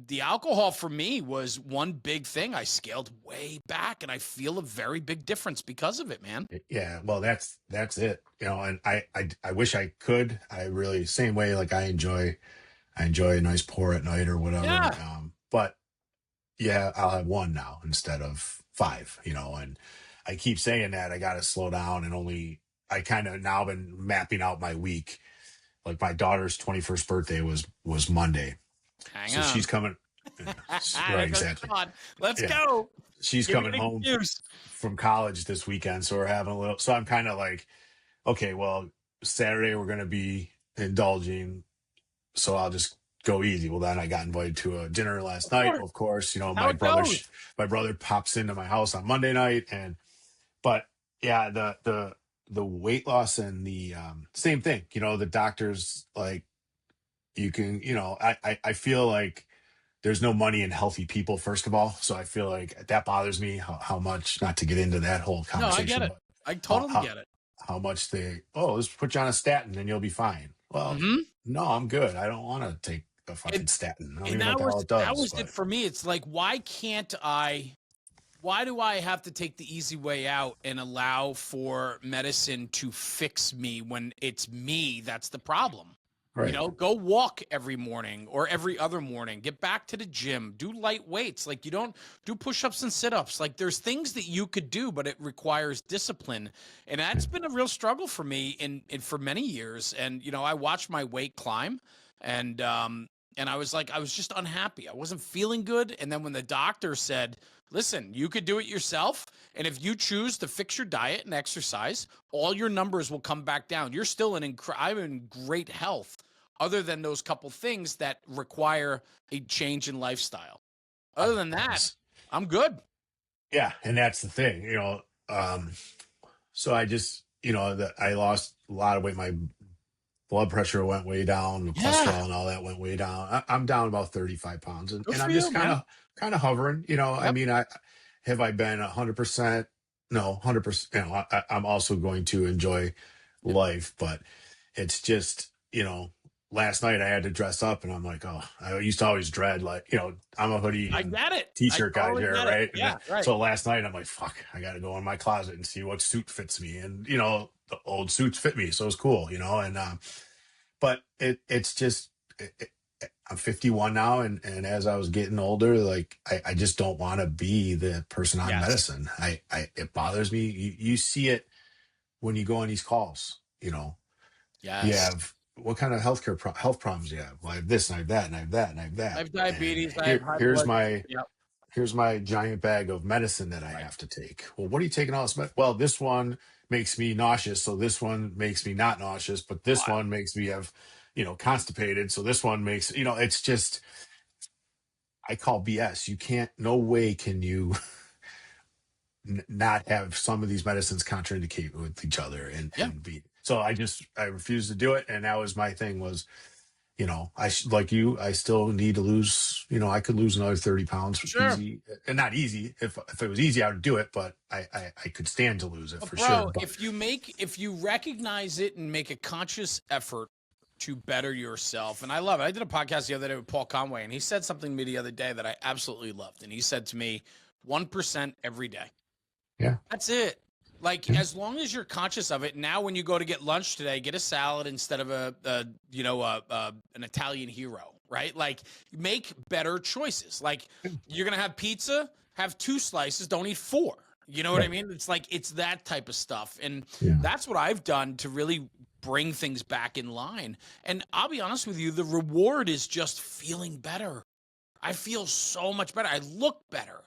the alcohol for me was one big thing. I scaled way back and I feel a very big difference because of it, man. Yeah. Well, that's it. And I wish I could. I really same way. Like I enjoy a nice pour at night or whatever. Yeah. But yeah, I'll have one now instead of five. And I keep saying that I got to slow down and I kind of now been mapping out my week. Like my daughter's 21st birthday was Monday. Hang So on. she's coming. Right, There goes exactly. Sean. Let's Yeah. go. She's Give me coming an home excuse. from college this weekend. So we're having a little, so I'm kind of like, okay, well, Saturday we're going to be indulging. So I'll just go easy. Well, then I got invited to a dinner last Of night. course. Of course, How it goes. my brother pops into my house on Monday night. But yeah, the weight loss and the, same thing, the doctors, like you can, I feel like there's no money in healthy people, first of all. So I feel like that bothers me how much, not to get into that whole No, I get conversation, it. but I how, totally how, get it. how much let's put you on a statin and you'll be fine. Well, Hmm. no, I'm good. I don't want to take a fucking And statin. I don't and even know what that the hell was it that does, was it but for me. It's like, why do I have to take the easy way out and allow for medicine to fix me when it's me that's the problem? right. Go walk every morning or every other morning. Get back to the gym. Do light weights. Like you don't do push-ups and sit-ups. Like there's things that you could do, but it requires discipline. And that's been a real struggle for me in for many years. And I watched my weight climb and I was like, I was just unhappy. I wasn't feeling good. And then when the doctor said, "Listen, you could do it yourself. And if you choose to fix your diet and exercise, all your numbers will come back down. You're still I'm in great health, other than those couple things that require a change in lifestyle. Other than that, I'm good." Yeah, and that's the thing, so I just, I lost a lot of weight. My blood pressure went way down, the Yeah. cholesterol and all that went way down. I'm down about 35 pounds, Good and for I'm you, just man. kind of hovering. You know, I Yep. mean, I have I been 100%? No, 100%. You know, I'm also going to enjoy Yep. life, but it's just, you know, last night I had to dress up, and I'm like, oh, I used to always dread, like, you know, I'm a hoodie I and get it. I t-shirt guy totally here, get it. right? And then, Yeah, right. so last night I'm like, fuck, I got to go in my closet and see what suit fits me, and you know, the old suits fit me, so it's cool, you know, and but it's just. I'm 51 now, and as I was getting older, like I just don't want to be the person on Yes. medicine. It bothers me. You see it when you go on these calls. You know, you Yes. have what kind of health problems you have. Well, I have this, and I have that, and I have that, and I have I that. have And diabetes. I have high blood. Yep. here's my giant bag of medicine that I Right. have to take. Well, what are you taking all this well, this one makes me nauseous, so this one makes me not nauseous, but this Wild. one makes me have, you know, constipated, so this one makes, you know, it's just, I call BS. You can't, no way can you not have some of these medicines contraindicate with each other Yeah. and be. So I refused to do it. And that was my thing was, you know, like you, I still need to lose, you know, I could lose another 30 pounds Sure. easy, and not easy. If it was easy, I would do it, but I could stand to lose it But for sure. bro, But if you recognize it and make a conscious effort to better yourself, and I love it. I did a podcast the other day with Paul Conway, and he said something to me the other day that I absolutely loved. And he said to me, 1% every day. yeah, That's it. Like yeah, as long as you're conscious of it. Now, when you go to get lunch today, get a salad instead of an Italian hero, right? Like make better choices. Like you're gonna have pizza, have 2 slices, don't eat 4. You know what I right. mean? It's like it's that type of stuff, and Yeah. that's what I've done to really bring things back in line. And I'll be honest with you, the reward is just feeling better. I feel so much better. I look better.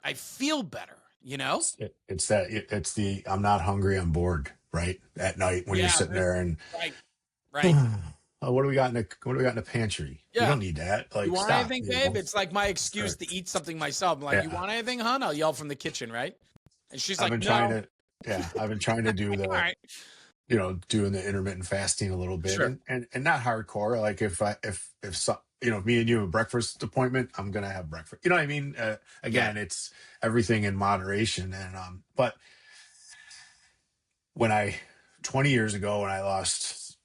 I feel better. You know? It's the, I'm not hungry, I'm bored, right? At night when you're Yeah, sitting there and right, right. oh, what do we got in the pantry? We Yeah. don't need that. You Like, want stop, anything, you know? babe? It's like my excuse Or- to eat something myself. I'm like, you yeah. want anything, hun? I'll yell from the kitchen, right? And she's I've like, been trying no. to, yeah, I've been trying to do All the, right. you know, doing the intermittent fasting a little bit, Sure. and not hardcore. Like if so, you know, me and you have a breakfast appointment, I'm gonna have breakfast. You know what I mean? Yeah. Again, it's everything in moderation, and but when I 20 years ago when I lost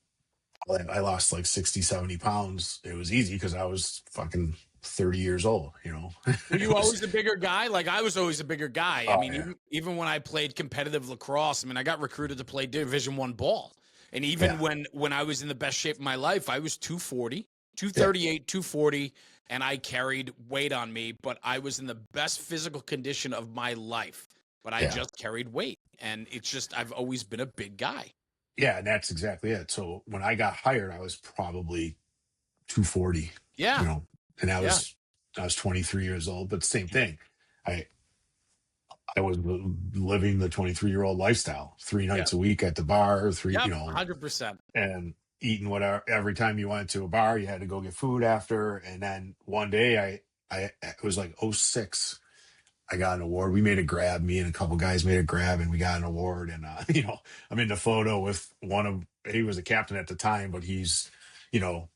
like 60, 70 pounds, it was easy because I was fucking 30 years old, you know. Were It you was, always the bigger guy? Like I was always a bigger guy. I oh mean, yeah, even when I played competitive lacrosse, I mean, I got recruited to play Division 1 ball. And even yeah, when I was in the best shape of my life, I was 240, yeah, 238, 240, and I carried weight on me, but I was in the best physical condition of my life. But I yeah, just carried weight. And it's just I've always been a big guy. yeah, and that's exactly it. So when I got hired, I was probably 240, you Yeah. know, and Yeah. I was 23 years old, but same thing. I I was living the 23-year-old lifestyle, three Yeah. nights a week at the bar, three, Yep. you know, 100%. and eating whatever. Every time you went to a bar, you had to go get food after. And then one day it was like '06. I got an award. We made a grab. Me and a couple guys made a grab, and we got an award. And you know, I'm in the photo with he was a captain at the time, but he's, you know,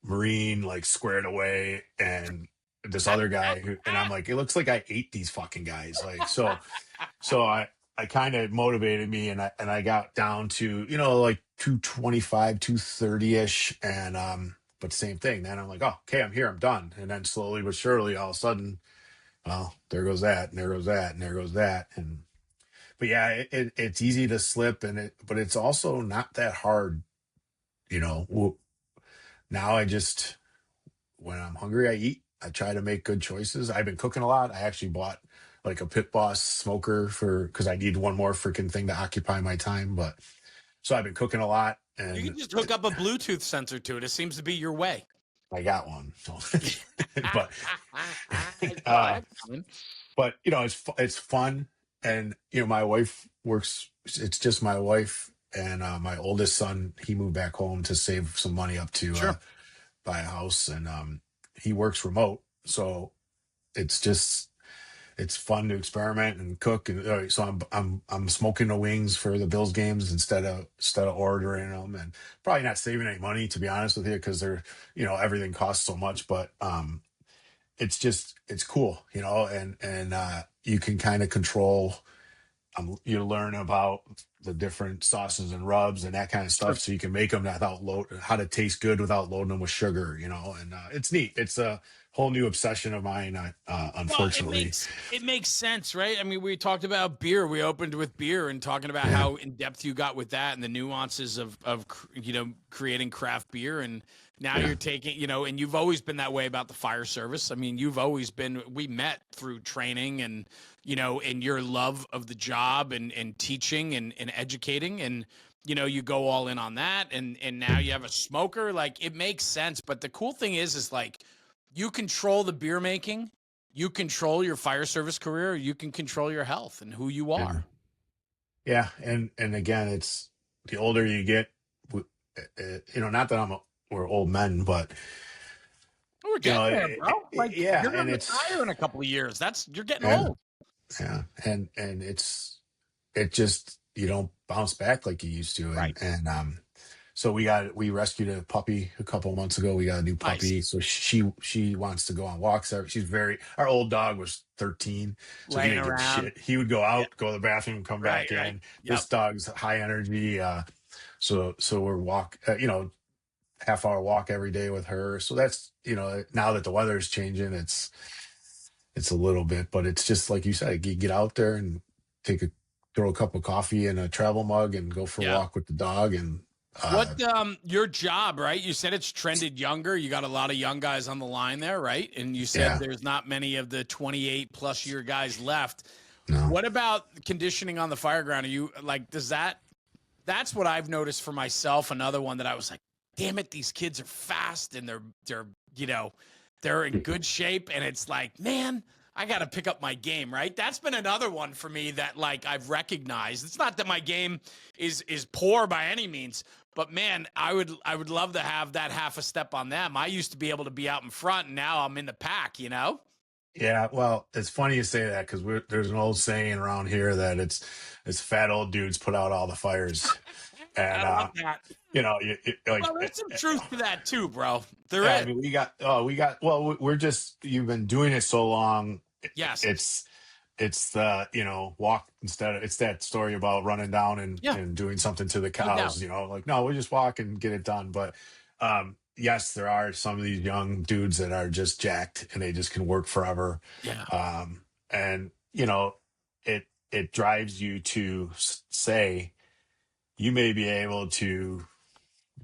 Marine, like squared away, and this other guy and I'm like, it looks like I ate these fucking guys. Like, so I kind of motivated me, and I got down to, you know, like 225, 230 ish. And, but same thing. Then I'm like, oh, okay, I'm here, I'm done. And then slowly but surely, all of a sudden, well, there goes that, and there goes that, and there goes that. And, but yeah, it's easy to slip, but it's also not that hard, you know. Now when I'm hungry, I eat. I try to make good choices. I've been cooking a lot. I actually bought like a Pit Boss smoker because I need one more freaking thing to occupy my time. But so I've been cooking a lot, You and can just hook up a Bluetooth sensor to it. It seems to be your way. I got one. So, but I saw uh, it coming. but you know, it's fun, and you know, my wife works. It's just my wife and my oldest son. He moved back home to save some money up to Sure. buy a house, and he works remote, so it's just it's fun to experiment and cook. And so I'm smoking the wings for the Bills games instead of ordering them, and probably not saving any money, to be honest with you, because they're, everything costs so much. But it's cool, and you can kind of control. You learn about the different sauces and rubs and that kind of Sure. stuff, so you can make them without how to taste good without loading them with sugar, and it's neat. It's a whole new obsession of mine, Well, unfortunately. it makes sense, right? I mean, we talked about beer. We opened with beer and talking about Yeah, how in depth you got with that and the nuances of creating craft beer. And now yeah, you're taking, and you've always been that way about the fire service. I mean, you've always been. We met through training and and your love of the job and teaching and educating, and you go all in on that. And now you have a smoker. Like, it makes sense. But the cool thing is like you control the beer making, you control your fire service career, you can control your health and who you yeah, are. yeah. And again, it's the older you get, not that we're old men, but We're you getting know, there, bro. Like, yeah, you're and gonna it's retire in a couple of years. You're getting yeah, old. yeah, and it just, you don't bounce back like you used to. Right. And so we rescued a puppy a couple months ago. We got a new Nice. puppy, so she wants to go on walks. Our old dog was 13, so he Laying didn't give a around. shit. He would go Yeah. out, go to the bathroom, come Right, back right. in. Yep. This dog's high energy, so we're half-hour walk every day with her. So that's, now that the weather's changing, it's a little bit, but it's just like you said, you get out there and throw a cup of coffee in a travel mug and go for a Yeah. walk with the dog. And What your job, right? You said it's trended younger. You got a lot of young guys on the line there, right? And you said yeah, there's not many of the 28 plus year guys left. no, What about conditioning on the fire ground? Are you like, that's what I've noticed for myself. Another one that I was like, damn it, these kids are fast and you know, they're in good shape. And it's like, man, I got to pick up my game, right? That's been another one for me that like I've recognized. It's not that my game is poor by any means, but man, I would love to have that half a step on them. I used to be able to be out in front, and now I'm in the pack, you know? yeah. Well, it's funny you say that, because there's an old saying around here that it's fat old dudes put out all the fires. And I love that. like, Well, there's some truth to that too, bro. There yeah, I is. mean, well, we're just, you've been doing it so long. Yes. It's the, walk instead of, it's that story about running down and Yeah. doing something to the No doubt. cows, like, no, we just walk and get it done. But yes, there are some of these young dudes that are just jacked and they just can work forever. Yeah. And it drives you to say, you may be able to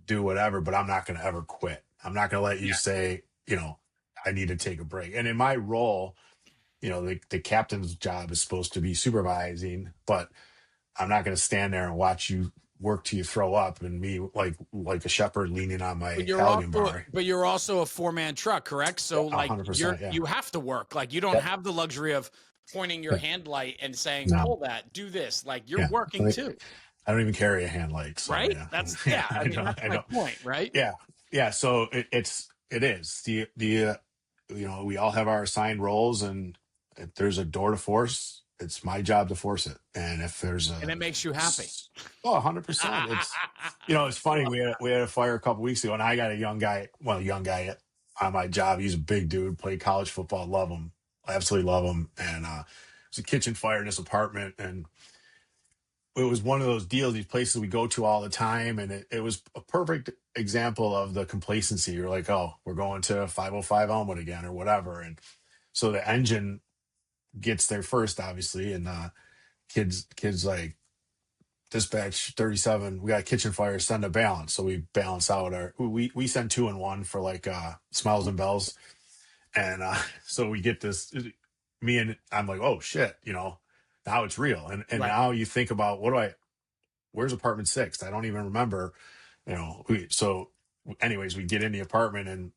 do whatever, but I'm not going to ever quit. I'm not going to let you Yeah. say, I need to take a break. And in my role, the captain's job is supposed to be supervising, but I'm not going to stand there and watch you work till you throw up and me like a shepherd leaning on But my you're Halligan also bar. a four-man truck, correct? Yeah, So like 100%. Yeah. you have to work. Like you don't Yep. have the luxury of pointing your Yeah. hand light and saying, No. pull that, do this. Like you're Yeah. working too, I don't even carry a hand light. So right? yeah. Yeah. I I mean, don't, that's my point, right? yeah. Yeah. So it is we all have our assigned roles, and if there's a door to force, it's my job to force it. And if there's And it makes you happy. 100%. It's funny. We had a fire a couple weeks ago, and I got a young guy on my job. He's a big dude, played college football, love him, absolutely love him. And it's a kitchen fire in this apartment, and it was one of those deals, these places we go to all the time, and it was a perfect example of the complacency. You're like, oh, we're going to 505 Elmwood again or whatever. And so the engine gets there first, obviously, and kids like, dispatch 37, we got a kitchen fire, send a balance. So we balance out we send 2 and 1 for like smiles and bells. And so we get this, I'm like, oh shit, now it's real. And Right. now you think about, where's apartment 6? I don't even remember, so anyways, we get in the apartment and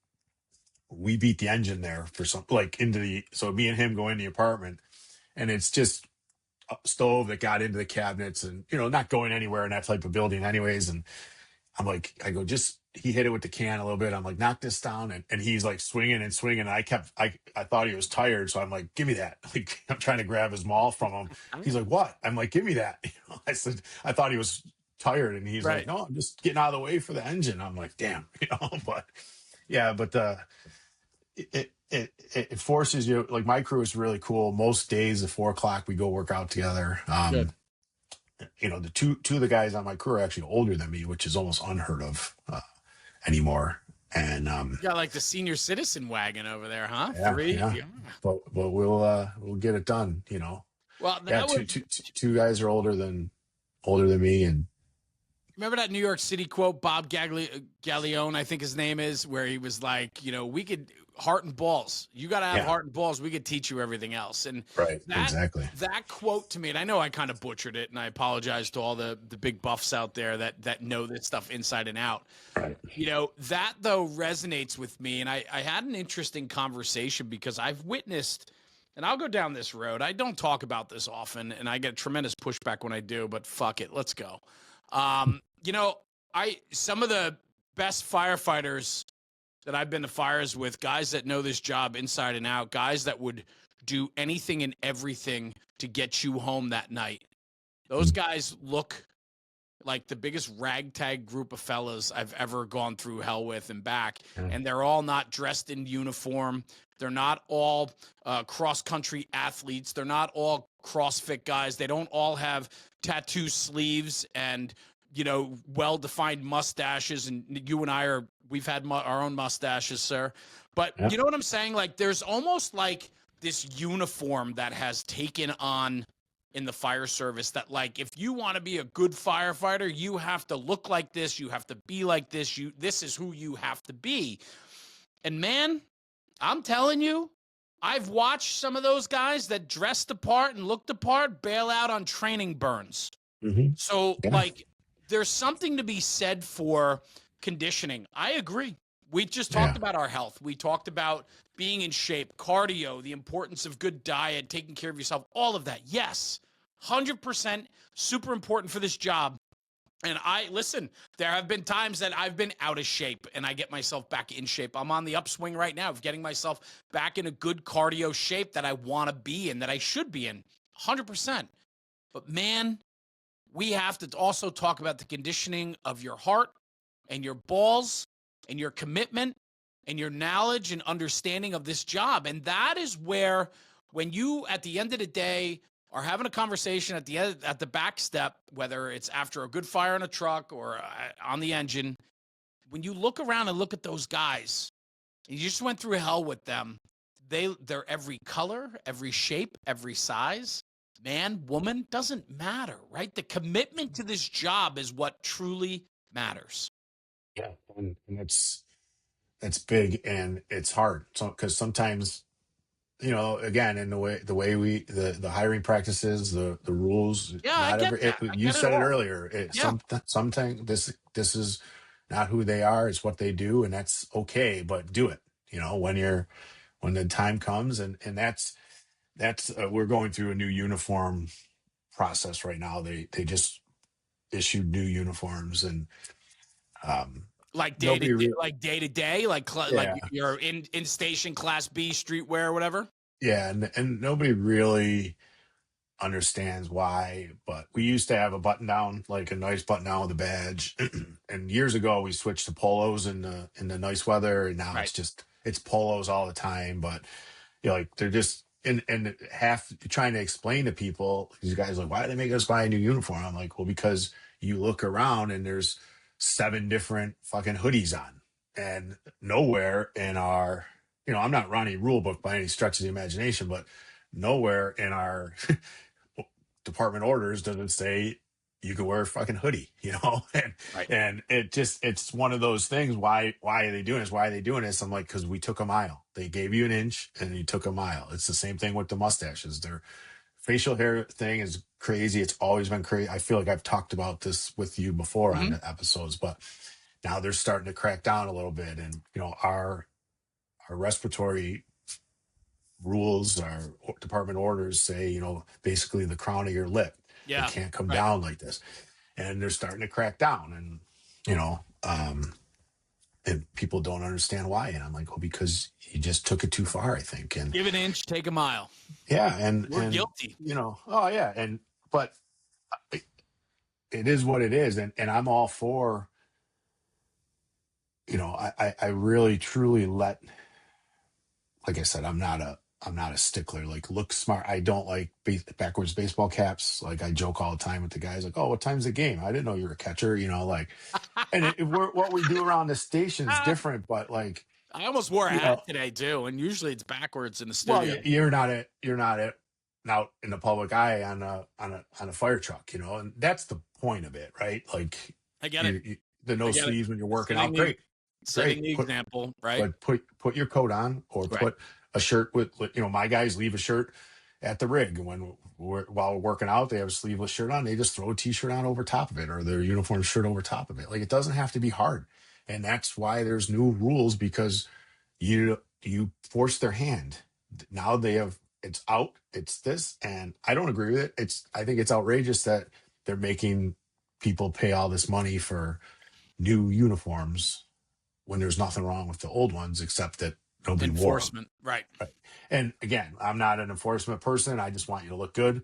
we beat the engine there for so me and him go in the apartment, and it's just a stove that got into the cabinets and, not going anywhere in that type of building anyways. And I go, just, he hit it with the can a little bit. I'm like, knock this down. And he's like swinging and swinging. And I thought he was tired. So I'm like, give me that. Like, I'm trying to grab his maul from him. He's like, what? I'm like, give me that. I said, I thought he was tired. And he's like, Right. no, I'm just getting out of the way for the engine. I'm like, damn, but yeah, but it forces you, like my crew is really cool. Most days at 4 o'clock, we go work out together. Good. The two of the guys on my crew are actually older than me, which is almost unheard of anymore. And You got like the senior citizen wagon over there, huh? yeah, Three. yeah, Yeah. but we'll get it done. Well, Yeah, that was. two guys are older than me, and Remember that New York City quote, Bob Gallione, I think his name is, where he was like, we could heart and balls. You got to have yeah, heart and balls. We could teach you everything else. And right, that exactly, that quote to me, and I know I kind of butchered it, and I apologize to all the big buffs out there that know this stuff inside and out. right, That though resonates with me, and I had an interesting conversation because I've witnessed. And I'll go down this road. I don't talk about this often, and I get tremendous pushback when I do, but fuck it, let's go. Some of the best firefighters that I've been to fires with, guys that know this job inside and out, guys that would do anything and everything to get you home that night. Those guys look like the biggest ragtag group of fellas I've ever gone through hell with and back. yeah. And they're all not dressed in uniform. They're not all cross-country athletes. They're not all CrossFit guys. They don't all have tattoo sleeves and, well-defined mustaches. And you and we've had our own mustaches, sir. But Yeah. you know what I'm saying? Like, there's almost like this uniform that has taken on in the fire service that, like, if you want to be a good firefighter, you have to look like this. You have to be like this. This is who you have to be. And man, I'm telling you, I've watched some of those guys that dressed the part and looked the part bail out on training burns. Mm-hmm. So, Yeah. like, there's something to be said for conditioning. I agree. We just talked about our health. We talked about being in shape, cardio, the importance of good diet, taking care of yourself, all of that. Yes, 100% super important for this job. And listen, there have been times that I've been out of shape and I get myself back in shape. I'm on the upswing right now of getting myself back in a good cardio shape that I want to be in, that I should be in, 100%. But man, we have to also talk about the conditioning of your heart and your balls and your commitment and your knowledge and understanding of this job. And that is where, when you, at the end of the day, are having a conversation at the back step, whether it's after a good fire in a truck or on the engine, when you look around and look at those guys, you just went through hell with them. They're every color, every shape, every size. Man, woman, doesn't matter, right? The commitment to this job is what truly matters. Yeah, and it's big and it's hard. So because sometimes, again, in the way the hiring practices, the rules, Yeah, I not get every that. I you get it said it all. earlier. Yeah. Sometimes this is not who they are. It's what they do, and that's okay. But do it. When the time comes, and that's we're going through a new uniform process right now. They just issued new uniforms, and Like day to nobody day, really. like Yeah, you're in station class B streetwear or whatever. yeah, and nobody really understands why, but we used to have a button down, like a nice button down with a badge. And years ago we switched to polos in the nice weather, and now Right. it's polos all the time. But like they're just and half trying to explain to people, these guys are like, why do they make us buy a new uniform? I'm like, well, because you look around and there's 7 different fucking hoodies on, and nowhere in our, I'm not running rule book by any stretch of the imagination, but nowhere in our department orders does it say you can wear a fucking hoodie, and Right. it's one of those things. Why are they doing this? Why are they doing this? I'm like, because we took a mile. They gave you an inch and you took a mile. It's the same thing with the mustaches. Their facial hair thing is crazy. It's always been crazy. I feel like I've talked about this with you before on the episodes, but now they're starting to crack down a little bit. And our respiratory rules, our department orders say, basically the crown of your lip. It Yeah. can't come Right. down like this. And they're starting to crack down. And, and people don't understand why. And I'm like, well, because you just took it too far, I think. And Give an inch, take a mile. yeah, We're guilty. oh yeah, but it, it is what it is, and I'm all for, I really truly let, like I said, I'm not a stickler. Like, look smart. I don't like backwards baseball caps. Like, I joke all the time with the guys, like, oh, what time's the game? I didn't know you were a catcher. Like, and what we do around the station is different, but like, I almost wore a you hat know, today too, and usually it's backwards in the well, studio. you're not out in the public eye on a fire truck, and that's the point of it, right? Like, I get it. the I no get it. sleeves when you're working Setting out, the great, setting great. the example, right? But put your coat on, or Right. put a shirt with, my guys leave a shirt at the rig while we're working out. They have a sleeveless shirt on. They just throw a t-shirt on over top of it, or their uniform shirt over top of it. Like, it doesn't have to be hard, and that's why there's new rules, because you force their hand. Now it's out. It's this, and I don't agree with it. I think it's outrageous that they're making people pay all this money for new uniforms when there's nothing wrong with the old ones, except that nobody wore them. Enforcement, right? Right. And again, I'm not an enforcement person. I just want you to look good.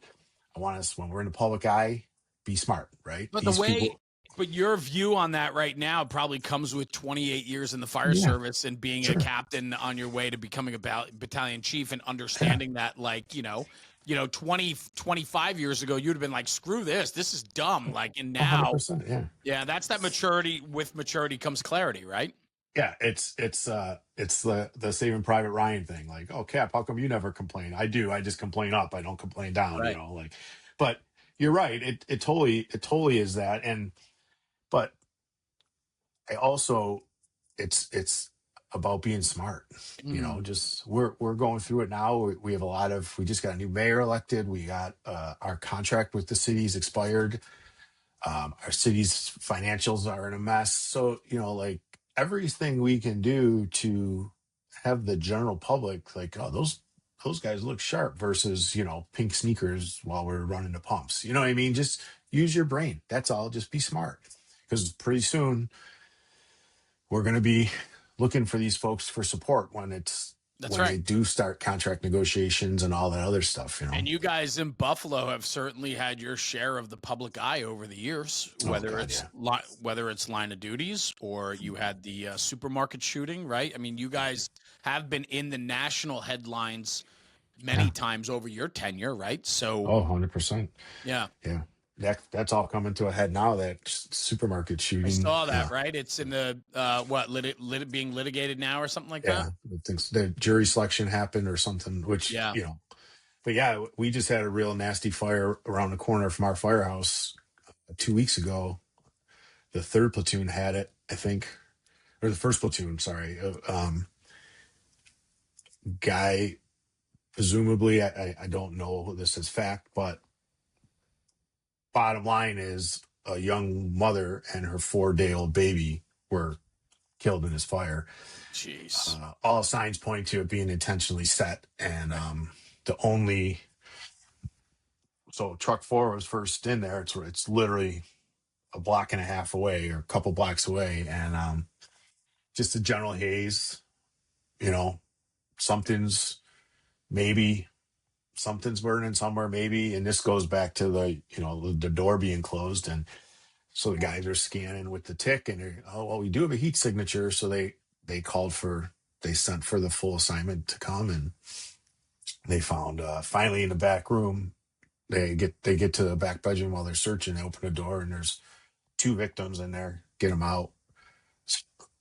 I want us, when we're in the public eye, be smart, right? But These people. your view on that right now probably comes with 28 years in the fire Yeah, service and being a sure. captain on your way to becoming a battalion chief, and Yeah, understanding that, like, 25 years ago, you'd have been like, screw this. This is dumb. Like, and now, 100%. Yeah. yeah, that's that maturity. With maturity comes clarity, right? Yeah. It's the Saving Private Ryan thing. Like, oh, Cap, how come you never complain? I do. I just complain up. I don't complain down, Right. like, but you're right. It totally is that. But I also, it's about being smart. Mm, Just we're going through it now. We have we just got a new mayor elected. We got our contract with the city's expired. Our city's financials are in a mess. So, like, everything we can do to have the general public like, oh, those guys look sharp, versus, pink sneakers while we're running the pumps. You know what I mean? Just use your brain. That's all. Just be smart. Because pretty soon we're going to be looking for these folks for support that's when right. they do start contract negotiations and all that other stuff. And you guys in Buffalo have certainly had your share of the public eye over the years, Oh whether God, yeah. whether it's line of duties, or you had the supermarket shooting, right? I mean, you guys have been in the national headlines many Yeah. times over your tenure, right? So, Oh, 100%. yeah, Yeah. That's all coming to a head now, that supermarket I shooting. saw that, right? It's in the what being litigated now or something like that. Yeah. I think the jury selection happened or something, which, Yeah, but yeah, we just had a real nasty fire around the corner from our firehouse 2 weeks ago. The third platoon had it, I think, or the first platoon, sorry. Guy, presumably, I don't know this is fact, but bottom line is, a young mother and her 4-day-old baby were killed in his fire. jeez, All signs point to it being intentionally set. And the only so truck 4 was first in there. It's literally a block and a half away, or a couple blocks away, and just a general haze. You know, something's maybe something's burning somewhere, maybe. And this goes back to the door being closed, and so the guys are scanning with the tick, and oh well, we do have a heat signature, so they sent for the full assignment to come, and they found finally in the back room. They get to the back bedroom while they're searching. They open the door, and there's 2 victims in there. Get them out,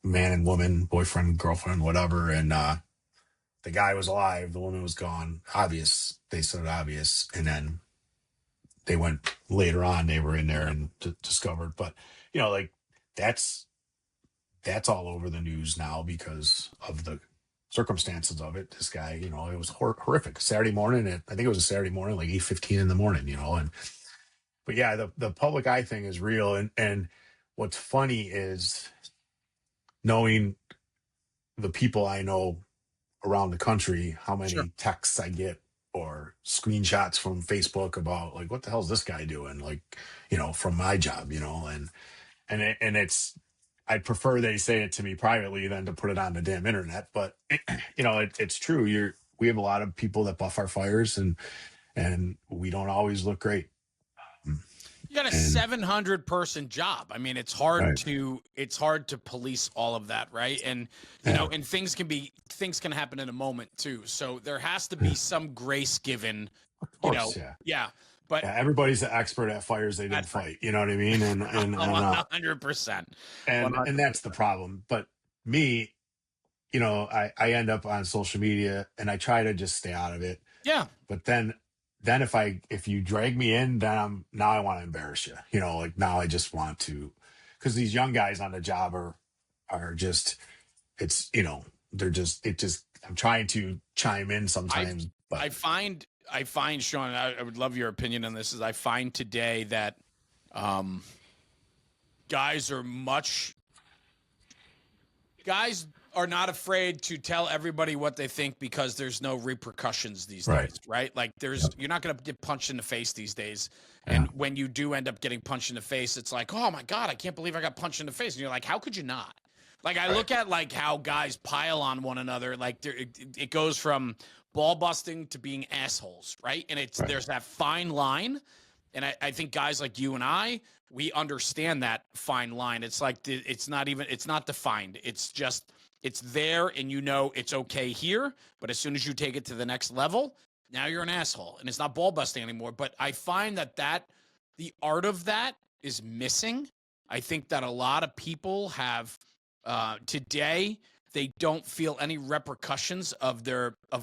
man and woman, boyfriend, girlfriend, whatever. And the guy was alive, the woman was gone. Obvious, they said obvious, and then they went later on. They were in there yeah, and discovered, but like, that's all over the news now because of the circumstances of it. This guy, it was horrific. Saturday morning, I think it was a Saturday morning, like 8:15 in the morning. And but yeah, the public eye thing is real, and what's funny is knowing the people I know around the country, how sure, many texts I get or screenshots from Facebook about, like, what the hell is this guy doing? Like, from my job, and it's, I'd prefer they say it to me privately than to put it on the damn internet. But it's true. We have a lot of people that buff our fires, and we don't always look great. You got a And 700-person job. I mean, it's hard right, to police all of that, right? And yeah, and things can happen in a moment too. So there has to yeah, be some grace given, of course, yeah. yeah. But Yeah, everybody's an expert at fires they didn't that's right. fight. You know what I mean? And 100%. and that's the problem. But me, I end up on social media and I try to just stay out of it. Yeah. But then if you drag me in, then now I want to embarrass you. Like now I just want to, because these young guys on the job are just, it's they're just I'm trying to chime in I sometimes, but I find Sean, I would love your opinion on this, is I find today that um guys are much guys are not afraid to tell everybody what they think because there's no repercussions these right, days, right? Like yep, you're not going to get punched in the face these days. yeah, And when you do end up getting punched in the face, it's like, oh my God, I can't believe I got punched in the face. And you're like, how could you not? Like I right, look at like how guys pile on one another. Like it goes from ball busting to being assholes, right? And right. there's that fine line. And I think guys like you and we understand that fine line. It's like it's not defined. It's just it's there, and it's okay here. But as soon as you take it to the next level, now you're an asshole, and it's not ball busting anymore. But I find that the art of that is missing. I think that a lot of people have today, they don't feel any repercussions of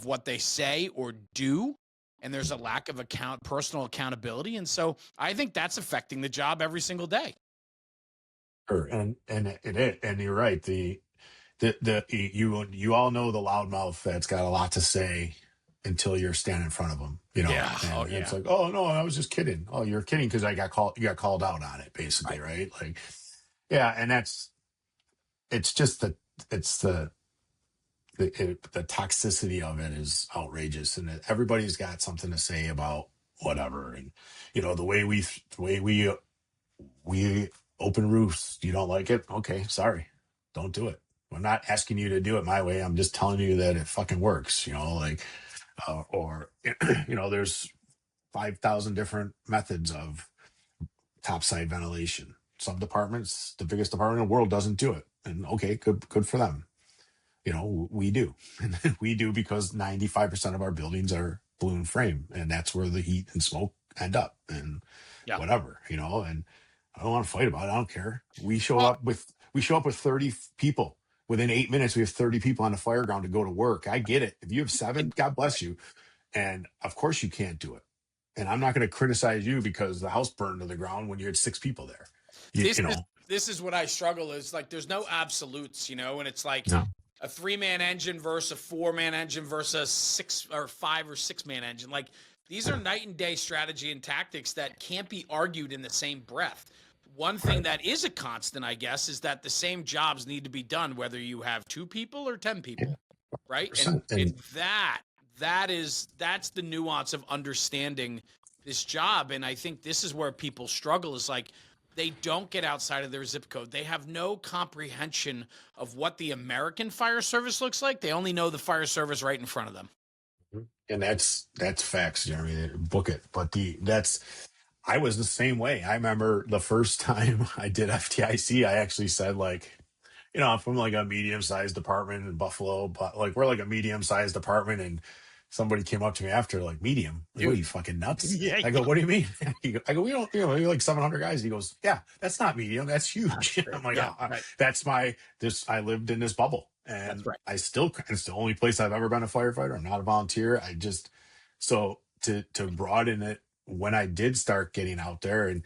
what they say or do, and there's a lack of personal accountability, and so I think that's affecting the job every single day. Sure. And you're right. You all know the loudmouth that's got a lot to say until you're standing in front of them, Yeah. Oh and it's yeah. like, oh no, I was just kidding. Oh, you're kidding because you got called out on it, basically, Right. right? Like, yeah, and it's just it's the toxicity of it is outrageous, and everybody's got something to say about whatever, and the way we open roofs. You don't like it? Okay, sorry. Don't do it. I'm not asking you to do it my way. I'm just telling you that it fucking works, like, or, there's 5,000 different methods of topside ventilation. Some departments, the biggest department in the world doesn't do it. And okay, good for them. We do. And we do because 95% of our buildings are balloon frame, and that's where the heat and smoke end up and Yeah. whatever, and I don't want to fight about it. I don't care. Well, We show up with 30 people. Within 8 minutes, we have 30 people on the fireground to go to work. I get it. If you have seven, God bless you. And of course you can't do it. And I'm not going to criticize you because the house burned to the ground when you had six people there. You, this you is know, this is what I struggle is like there's no absolutes, and it's like no, a 3-man engine versus a 4-man engine versus a 6 or 5 or 6-man engine. Like these are yeah, night and day strategy and tactics that can't be argued in the same breath. One thing right, that is a constant, I guess, is that the same jobs need to be done whether you have 2 people or 10 yeah, people, right? And 100%. And that's the nuance of understanding this job. And I think this is where people struggle is like they don't get outside of their zip code. They have no comprehension of what the American fire service looks like. They only know the fire service right in front of them. and that's facts, Jeremy. Book it. But I was the same way. I remember the first time I did FTIC, I actually said, like, I'm from like a medium sized department in Buffalo, but like we're like a medium sized department, and somebody came up to me after, like, medium. Like, what are Dude. you, fucking nuts? Yeah. I go, what do you mean? I go, we don't, you're like 700 guys. He goes, yeah, that's not medium. That's huge. I'm like, Yeah. Right. I lived in this bubble, That's and right. it's the only place I've ever been a firefighter. I'm not a volunteer. So to broaden it, when I did start getting out there and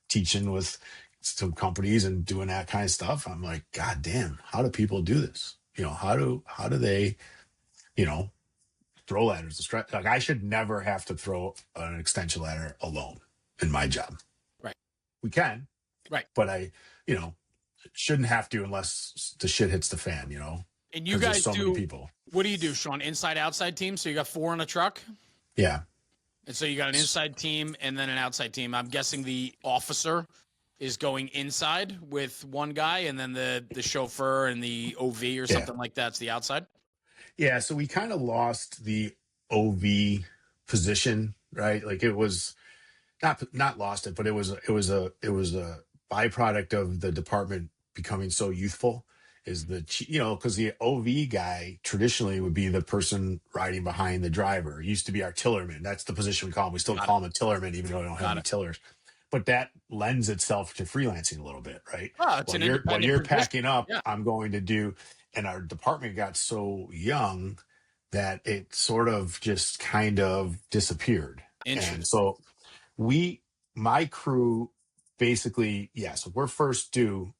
teaching with some companies and doing that kind of stuff, I'm like, God damn, how do people do this? How do they, you know, throw ladders? Like, I should never have to throw an extension ladder alone in my job. Right. We can, Right. but shouldn't have to unless the shit hits the fan, And you because there's guys so many do, people. what do you do, Sean? Inside, outside team? So you got 4 in a truck? Yeah. And so you got an inside team and then an outside team. I'm guessing the officer is going inside with one guy, and then the chauffeur and the OV or Yeah. something like that's the outside. Yeah. So we kind of lost the OV position, right? Like it was not lost it, but it was a byproduct of the department becoming so youthful. Is because the OV guy traditionally would be the person riding behind the driver. It used to be our tillerman. That's the position we call him. We still Got it. call him a tillerman, even though we don't have Got any it. tillers. But that lends itself to freelancing a little bit, right? Oh, it's Well, an you're independent position. packing up. Yeah. I'm going to do, and our department got so young that it sort of just kind of disappeared. And Interesting. so we my crew basically, yes, we're first due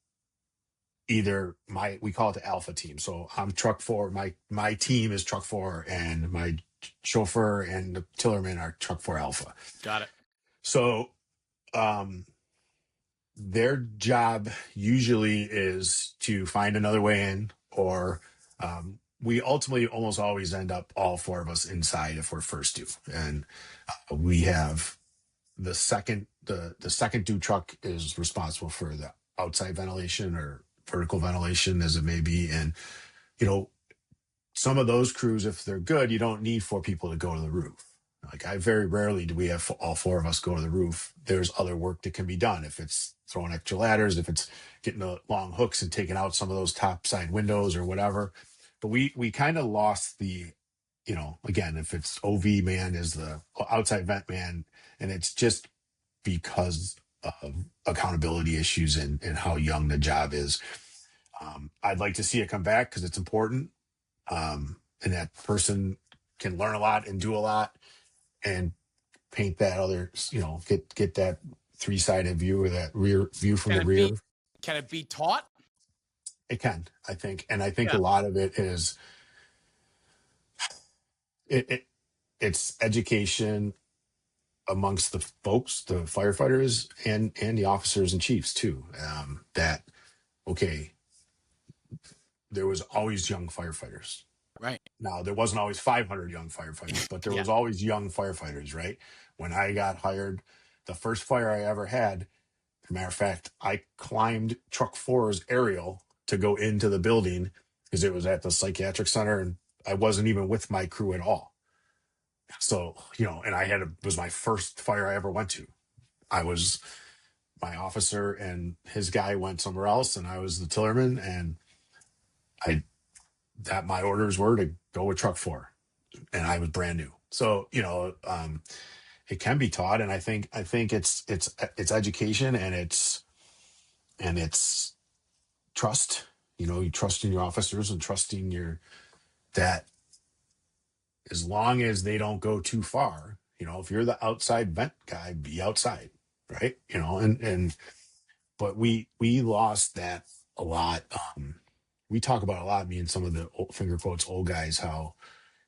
either we call it the alpha team. So I'm truck four, my team is truck four, and my chauffeur and the tillerman are truck four alpha. Got it. So um their job usually is to find another way in, or we ultimately almost always end up all four of us inside if we're first due. And we have the second due truck is responsible for the outside ventilation or vertical ventilation, as it may be. And you know, some of those crews, if they're good, you don't need four people to go to the roof. Like, I very rarely do we have all four of us go to the roof. There's other work that can be done. If it's throwing extra ladders, if it's getting the long hooks and taking out some of those top side windows or whatever. But we kind of lost again, if it's OV man is the outside vent man, and it's just because of accountability issues and how young the job is. I'd like to see it come back because it's important. And that person can learn a lot and do a lot and paint that other, get that three-sided view or that rear view from Can the it be? rear. Can it be taught? It can, I think. And I think a Yeah. lot of it is it's education amongst the folks, the firefighters and the officers and chiefs too. That, okay, there was always young firefighters. Right. Now, there wasn't always 500 young firefighters, but there Yeah. was always young firefighters, right? When I got hired, the first fire I ever had, as a matter of fact, I climbed truck four's aerial to go into the building because it was at the psychiatric center, and I wasn't even with my crew at all. So, and it was my first fire I ever went to. My officer and his guy went somewhere else, and I was the tillerman, and my orders were to go with truck four, and I was brand new. So, it can be taught. And I think it's education, and it's trust. You trust in your officers and trusting that as long as they don't go too far, if you're the outside vent guy, be outside, right? But we lost that a lot. We talk about a lot, me and some of the finger quotes old guys, how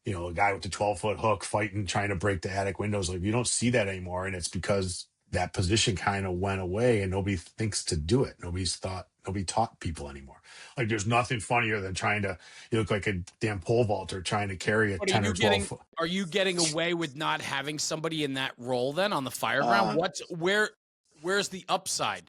a guy with the 12-foot hook fighting, trying to break the attic windows. Like, you don't see that anymore. And it's because that position kind of went away and nobody thinks to do it. Nobody taught people anymore. Like, there's nothing funnier than you look like a damn pole vaulter trying to carry a What are 10 or you 12 getting? foot. Are you getting away with not having somebody in that role then on the fireground? Uh, Where's the upside?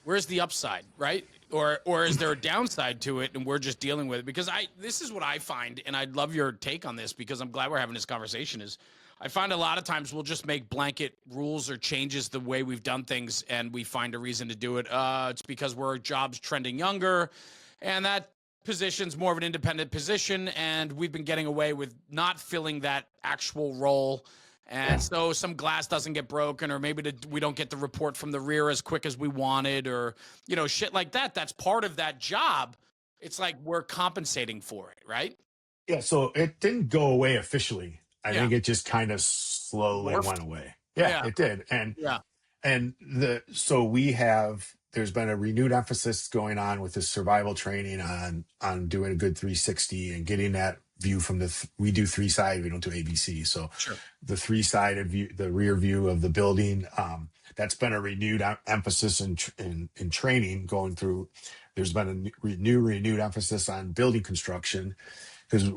Where's the upside, right? Or is there a downside to it and we're just dealing with it? Because this is what I find, and I'd love your take on this because I'm glad we're having this conversation, is I find a lot of times we'll just make blanket rules or changes the way we've done things and we find a reason to do it. It's because our job's trending younger and that position's more of an independent position and we've been getting away with not filling that actual role. And so some glass doesn't get broken, or maybe we don't get the report from the rear as quick as we wanted, or, shit like that. That's part of that job. It's like we're compensating for it, right? yeah. So it didn't go away officially. I Yeah. think it just kind of slowly Morphed. went away. Yeah, Yeah. it did. Yeah. And there's been a renewed emphasis going on with this survival training on doing a good 360 and getting that view from we do three side, we don't do ABC. So Sure. the three sided view, the rear view of the building, that's been a renewed emphasis in training going through. There's been a renewed emphasis on building construction because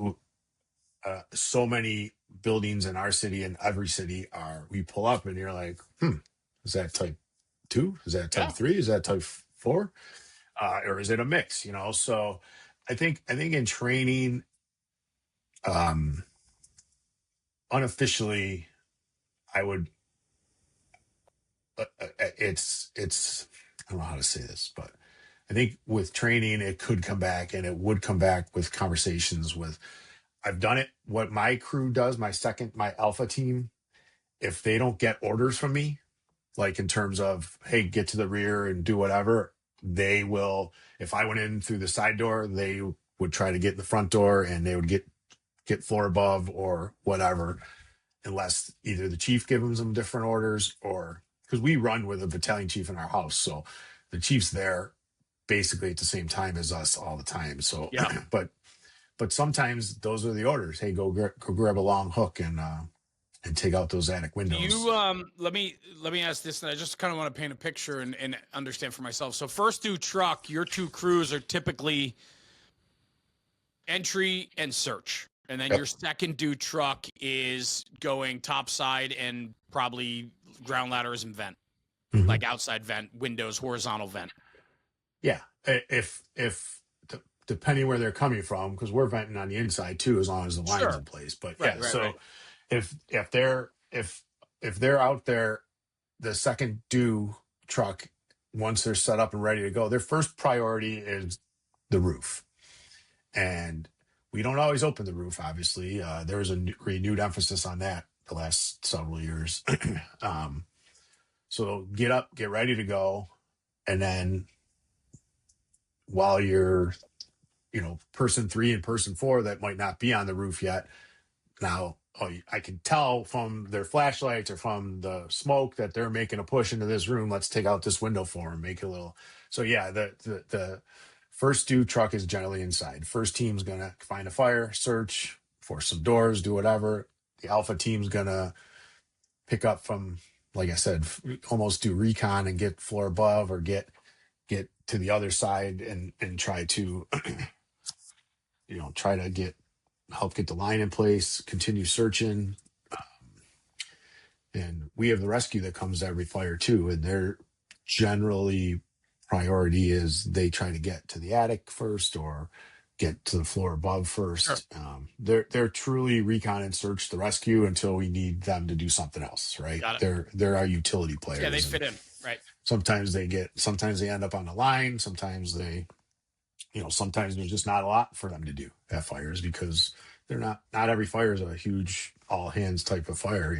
so many buildings in our city and every city we pull up and you're like, is that type 2? Is that type Yeah. 3? Is that type 4? Or is it a mix? So I think in training, um, unofficially, I would. It's I don't know how to say this, but I think with training, it could come back, and it would come back with conversations with. I've done it. What my crew does, my alpha team, if they don't get orders from me, like in terms of, hey, get to the rear and do whatever, they will. If I went in through the side door, they would try to get in the front door, and they would get floor above or whatever, unless either the chief gives them different orders, or because we run with a battalion chief in our house, so the chief's there basically at the same time as us all the time. So, Yeah. but sometimes those are the orders. Hey, go grab a long hook and take out those attic Do windows. you let me ask this, and I just kind of want to paint a picture and understand for myself. So first due truck, your two crews are typically entry and search. And then Yep. your second due truck is going topside and probably ground ladders and vent, Mhm. like outside vent, windows, horizontal vent. Yeah. If depending where they're coming from, because we're venting on the inside too, as long as the line's Sure. in place. But Right, yeah, right, right. so if they're out there, the second due truck, once they're set up and ready to go, their first priority is the roof. And we don't always open the roof, obviously. There was a renewed emphasis on that the last several years. So get up, get ready to go. And then while you're, person 3 and person 4 that might not be on the roof yet, now, I can tell from their flashlights or from the smoke that they're making a push into this room. Let's take out this window for them, make it a little. So yeah, the first due truck is generally inside. First team's gonna find a fire, search, force some doors, do whatever. The alpha team's gonna pick up from, like I said, almost do recon and get floor above, or get to the other side and try to try to help get the line in place, continue searching. And we have the rescue that comes to every fire too, and their generally priority is they try to get to the attic first or get to the floor above Sure. first. They're truly recon and search the rescue until we need them to do something else, right? Got it. They're our utility Yeah, they players, and fit in. Right. sometimes they end up on the line. Sometimes there's just not a lot for them to do at fires, because they're not every fire is a huge all hands type of fire,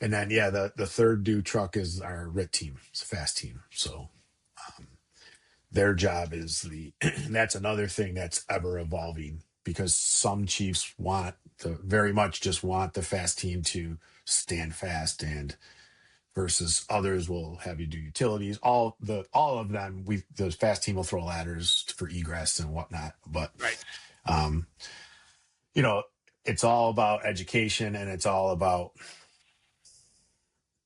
and then yeah, the third due truck is our RIT team. It's a fast team. So their job is that's another thing that's ever evolving, because some chiefs very much just want the fast team to stand fast, and versus others will have you do utilities. All of them, the fast team will throw ladders for egress and whatnot. But Right. um, it's all about education, and it's all about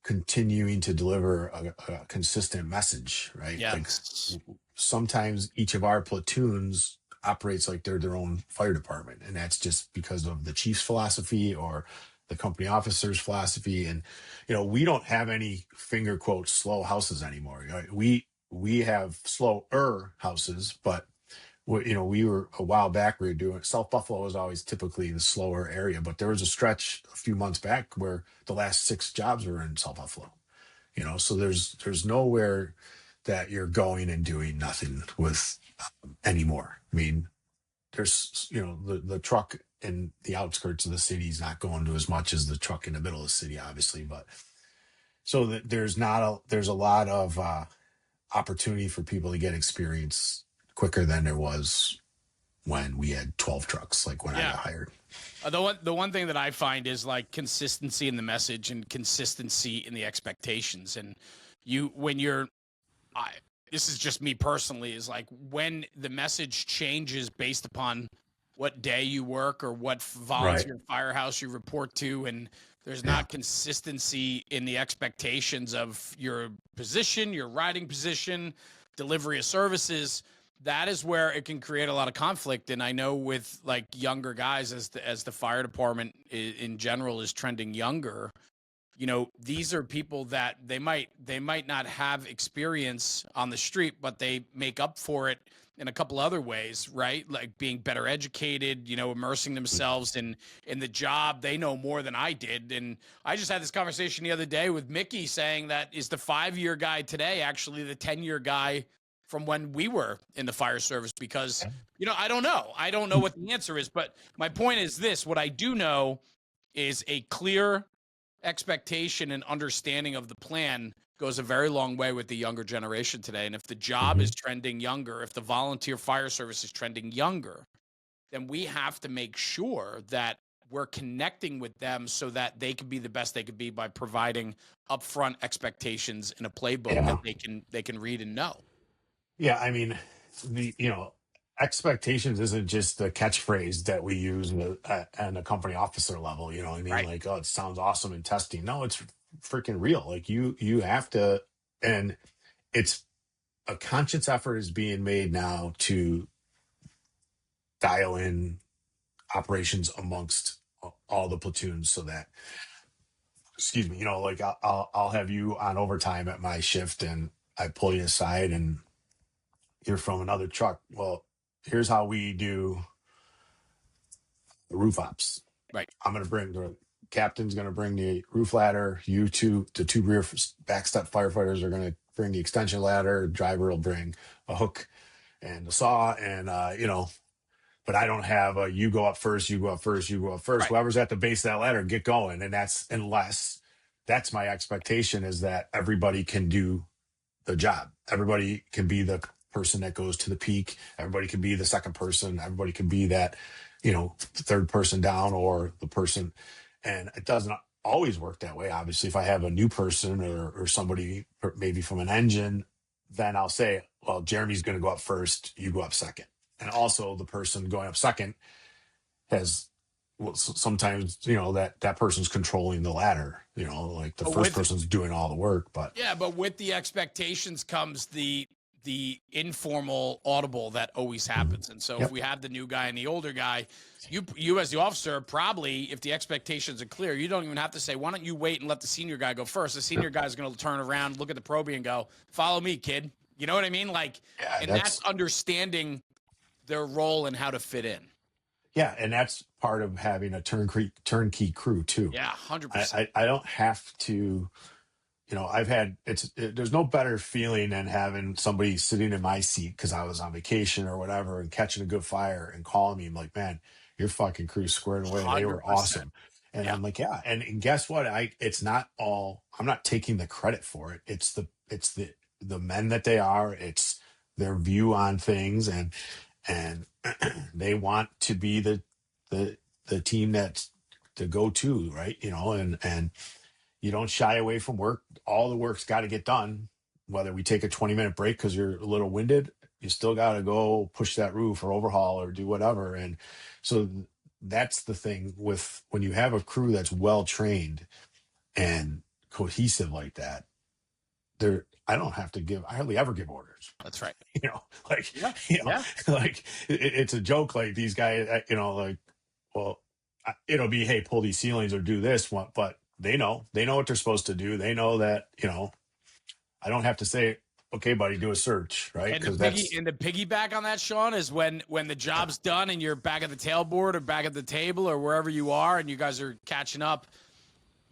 continuing to deliver a consistent message, right? Like Yes. sometimes each of our platoons operates like they're their own fire department, and that's just because of the chief's philosophy or the company officer's philosophy. And we don't have any finger quote slow houses anymore, right? We have slower houses, but we were a while back, we were doing South Buffalo was always typically the slower area, but there was a stretch a few months back where the last 6 jobs were in South Buffalo. So there's nowhere that you're going and doing nothing with anymore. I mean, there's the truck in the outskirts of the city is not going to as much as the truck in the middle of the city, obviously, but so there's a lot of opportunity for people to get experience quicker than there was when we had 12 trucks, like when I Yeah. got hired. The one thing that I find is like consistency in the message and consistency in the expectations. And when you're, I, this is just me personally, is like when the message changes based upon what day you work or what Right. volunteer firehouse you report to, and there's Yeah. not consistency in the expectations of your position, your riding position, delivery of services. That is where it can create a lot of conflict. And I know with like younger guys, as the fire department in general is trending younger, these are people that they might not have experience on the street, but they make up for it in a couple other ways, right? Like being better educated, immersing themselves in the job. They know more than I did. And I just had this conversation the other day with Mickey saying that is the 5-year guy today actually the 10-year guy from when we were in the fire service? Because, I don't know. I don't know what the answer is, but my point is this: what I do know is a clear expectation and understanding of the plan goes a very long way with the younger generation today. And if the job is trending younger, if the volunteer fire service is trending younger, then we have to make sure that we're connecting with them so that they can be the best they could be by providing upfront expectations in a playbook that Yeah. they can read and know. Yeah, I mean, the expectations isn't just a catchphrase that we use at a company officer level. You know what I mean? Right. Like, oh, it sounds awesome in testing. No, it's freaking real. Like you have to, and it's a conscious effort is being made now to dial in operations amongst all the platoons so that, excuse me, like I'll have you on overtime at my shift and I pull you aside and you're from another truck. Well, here's how we do the roof ops. Right. I'm going to bring the captain's going to bring the roof ladder. The two rear backstep firefighters are going to bring the extension ladder. Driver will bring a hook and a saw, and but I don't have a you go up first, you go up first, you go up first. Right. Whoever's at the base of that ladder, get going. And that's my expectation is that everybody can do the job. Everybody can be the person that goes to the peak. Everybody can be the second person. Everybody can be that, third person down or the person. And it doesn't always work that way. Obviously, if I have a new person or somebody maybe from an engine, then I'll say, well, Jeremy's going to go up first. You go up second. And also the person going up second has, well, sometimes, that person's controlling the ladder, like the But first with person's doing all the work, but Yeah, but with the expectations comes the informal audible that always happens. And so if yep. we have the new guy and the older guy, you as the officer, probably if the expectations are clear, you don't even have to say, why don't you wait and let the senior guy go first? The senior guy is going to turn around, look at the probie and go, follow me, kid. You know what I mean? Like, Yeah, and that's understanding their role and how to fit in. yeah, and that's part of having a turnkey crew too. Yeah, 100%. I don't have to, I've had there's no better feeling than having somebody sitting in my seat because I was on vacation or whatever and catching a good fire and calling me. I'm like, man, your fucking crew squared away. They were 100%. awesome. And Yeah. I'm like, yeah. And guess what? It's not all, I'm not taking the credit for it. It's the men that they are. It's their view on things and they want to be the team that's the go-to, right? And you don't shy away from work. All the work's got to get done. Whether we take a 20-minute break because you're a little winded, you still got to go push that roof or overhaul or do whatever. And so that's the thing with when you have a crew that's well trained and cohesive like that. I don't have to I hardly ever give orders. That's right. Like, Yeah. Yeah. like it's a joke. Like these guys, like, well, it'll be, hey, pull these ceilings or do this one, but they know what they're supposed to do. They know that, I don't have to say, okay, buddy, do a search, right? And the Because that's piggyback on that, Sean, is when the job's done and you're back at the tailboard or back at the table or wherever you are and you guys are catching up,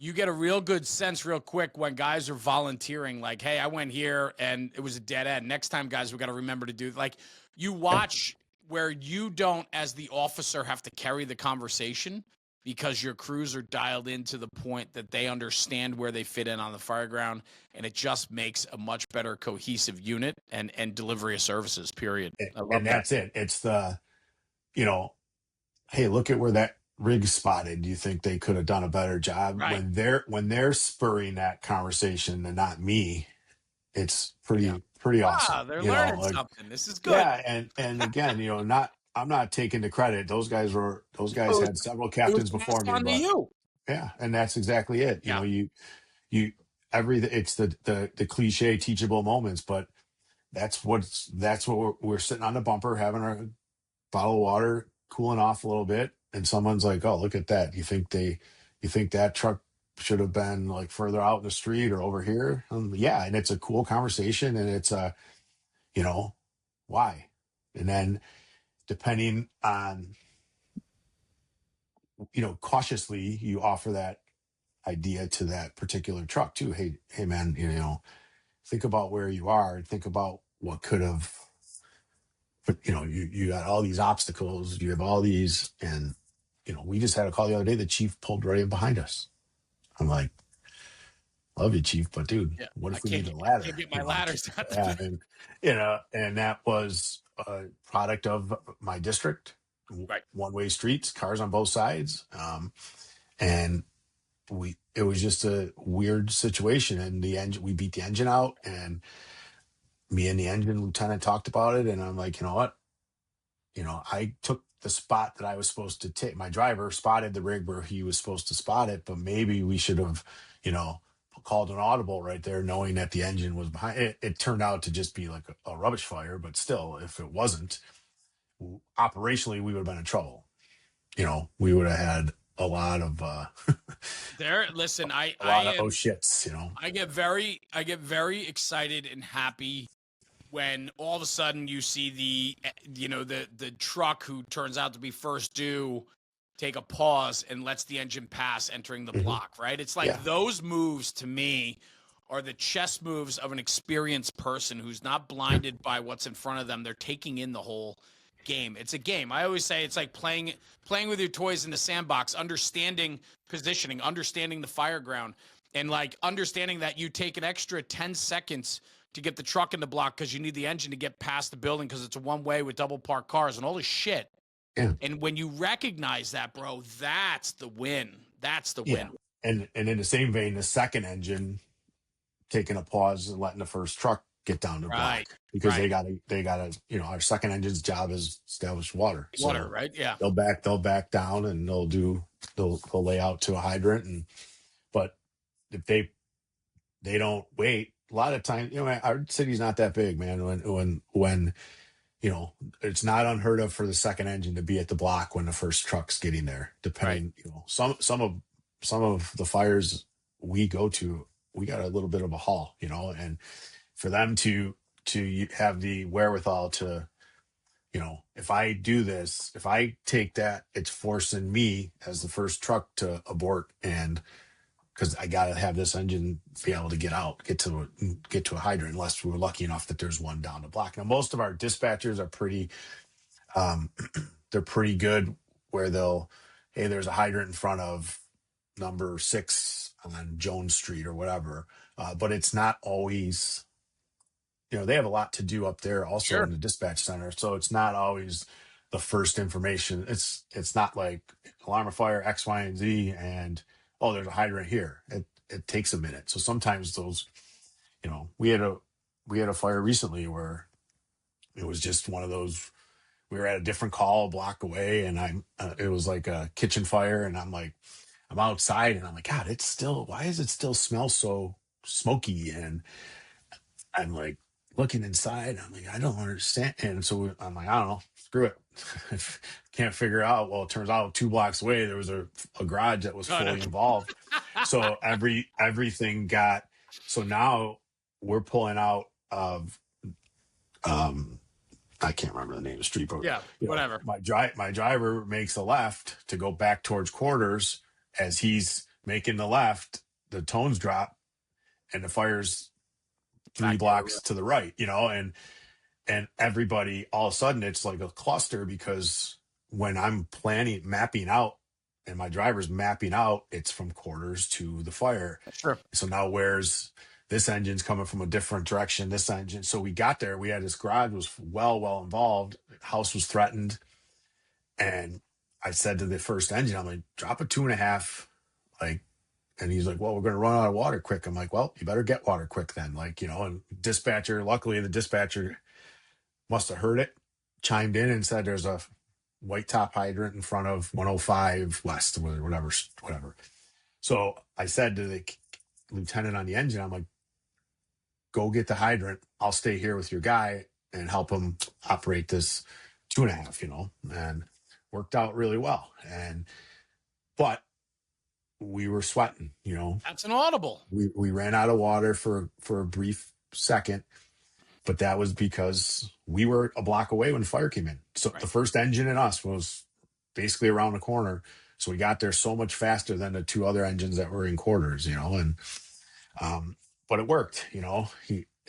you get a real good sense real quick when guys are volunteering, like, hey, I went here and it was a dead end. Next time, guys, we got to remember to do, like, you watch where you don't, as the officer, have to carry the conversation because your crews are dialed in to the point that they understand where they fit in on the fireground, and it just makes a much better cohesive unit and delivery of services, period. I love and that. that's it. It's the, hey, look at where that rig spotted. Do you think they could have done a better job? Right. When they're spurring that conversation and not me, it's pretty awesome. They're learning something. This is good. Yeah, and again, I'm not taking the credit. Those guys had several captains before me, but yeah, and that's exactly it. Yeah. You it's the cliche teachable moments, but that's what we're sitting on the bumper having our bottle of water, cooling off a little bit, and someone's like, "Oh, look at that! You think that truck should have been like further out in the street or over here. Yeah, and it's a cool conversation, and it's a, you know, why? And then depending on, cautiously, you offer that idea to that particular truck too. Hey man, think about where you are and think about what could have, but you got all these obstacles, you have all these, and we just had a call the other day, the chief pulled right in behind us. I'm like, love you, chief, but dude, Yeah, what I if we can't need get, a I can't ladder? get my ladders out the Yeah, and that was a product of my district, right. one-way streets, cars on both sides, and it was just a weird situation, and the engine, we beat the engine out, and me and the engine lieutenant talked about it, and I'm like, you know what, I took the spot that I was supposed to take. My driver spotted the rig where he was supposed to spot it, but maybe we should have, called an audible right there, knowing that the engine was behind it. It turned out to just be like a rubbish fire, but still, if it wasn't, operationally, we would have been in trouble. We would have had a lot of, Listen, a lot of oh shits, I get very excited and happy when all of a sudden you see the truck who turns out to be first due take a pause and lets the engine pass entering the Mhm. block, right? It's like Yeah. those moves to me are the chess moves of an experienced person who's not Yeah. blinded by what's in front of them. They're taking in the whole game. It's a game. I always say it's like playing with your toys in the sandbox, understanding positioning, understanding the fire ground, and like understanding that you take an extra 10 seconds to get the truck in the block because you need the engine to get past the building because it's a one way with double parked cars and all this shit. Yeah. And when you recognize that, bro, that's the win. That's the Yeah. win. And in the same vein, the second engine taking a pause and letting the first truck get down the Right. block, because Right. they gotta, our second engine's job is establish water. Water, So right? Yeah. they'll back down, and they'll lay out to a hydrant. And but if they don't wait, a lot of times, our city's not that big, man. When it's not unheard of for the second engine to be at the block when the first truck's getting there. Right. Depending, some of the fires we go to, we got a little bit of a haul, and for them to have the wherewithal to, if I do this, if I take that, it's forcing me as the first truck to abort, and because I got to have this engine be able to get to a hydrant, unless we were lucky enough that there's one down the block. Now, most of our dispatchers are pretty, um, they're pretty good where hey, there's a hydrant in front of number 6 on Jones Street or whatever. But it's not always, they have a lot to do up there also Sure. in the dispatch center. So it's not always the first information. It's not like alarm of fire X, Y, and Z, and oh, there's a hydrant here. It takes a minute. So sometimes those, we had a fire recently where it was just one of those. We were at a different call a block away, and it was like a kitchen fire, and I'm outside, and I'm like, God, why is it still smell so smoky? And I'm like looking inside, and I'm like, I don't understand. And so I'm like, I don't know, screw it. Can't figure out. Well, it turns out 2 blocks away there was a garage that was Oh, no. fully involved. So everything got. So now we're pulling out of, I can't remember the name of the street, but Yeah. Whatever. my driver makes a left to go back towards quarters. As he's making the left, the tones drop, and the fire's 3 Back blocks to the right, and everybody, all of a sudden, it's like a cluster, because when I'm mapping out, and my driver's mapping out, it's from quarters to the fire. Sure. So now where's this engine's coming from a different direction, this engine. So we got there, we had this garage was well involved, house was threatened. And I said to the first engine, I'm like, drop a 2.5, like, and he's like, well, we're going to run out of water quick. I'm like, well, you better get water quick then. Like, and luckily the dispatcher must have heard it, chimed in and said, there's a white top hydrant in front of 105 West or whatever. So I said to the lieutenant on the engine, I'm like, go get the hydrant. I'll stay here with your guy and help him operate this 2.5, and worked out really well. But we were sweating, you know. That's an audible. We ran out of water for a brief second, but that was because we were a block away when the fire came in. So the Right. first engine in us was basically around the corner. So we got there so much faster than the two other engines that were in quarters, you know, and um, but it worked, you know.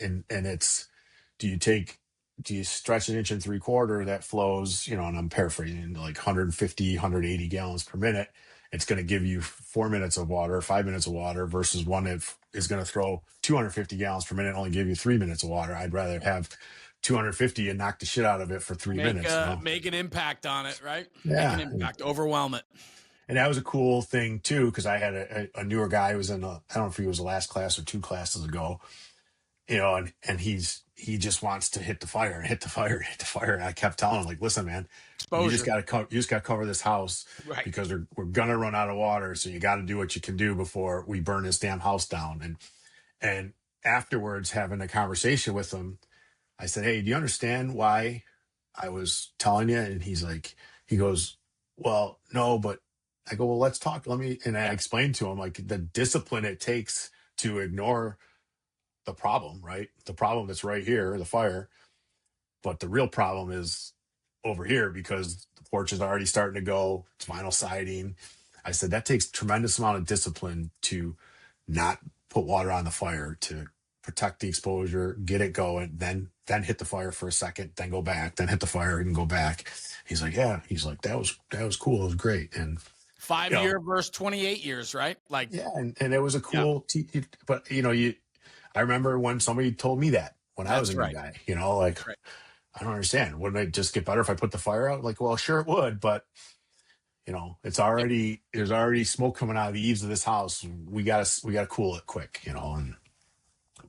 And it's, do you take, do you stretch an inch and three quarter that flows, you know, and I'm paraphrasing, like 150, 180 gallons per minute. It's going to give you 4 minutes of water, 5 minutes of water versus one that is going to throw 250 gallons per minute and only give you 3 minutes of water. I'd rather have 250 and knock the shit out of it for 3 minutes, you know? Make an impact on it, right? Make an Yeah. impact, overwhelm it. And that was a cool thing too, because I had a newer guy who was in, I don't know if he was the last class or two classes ago, you know, and he just wants to hit the fire and hit the fire and hit the fire. And I kept telling him, like, listen, man, Exposure. you just got to cover this house Right. because we're gonna run out of water. So you got to do what you can do before we burn this damn house down. And afterwards, having a conversation with him, I said, hey, do you understand why I was telling you? And he goes, well, no, but I go, well, let's talk. And I Yeah. explained to him like the discipline it takes to ignore the problem, right? The problem that's right here, the fire. But the real problem is over here because the porch is already starting to go. It's vinyl siding. I said that takes tremendous amount of discipline to not put water on the fire, to protect the exposure, get it going, then hit the fire for a second, then go back, then hit the fire and go back. He's like, yeah. He's like, that was cool. It was great. And 5 you know, year versus 28 years, right? Like, yeah, and it was a yeah, cool. But you know, I remember when somebody told me that when I was that's a new right. guy. You know, like, That's right. I don't understand. Wouldn't it just get better if I put the fire out? Like, well, sure it would, but you know, there's already smoke coming out of the eaves of this house. We gotta cool it quick, you know.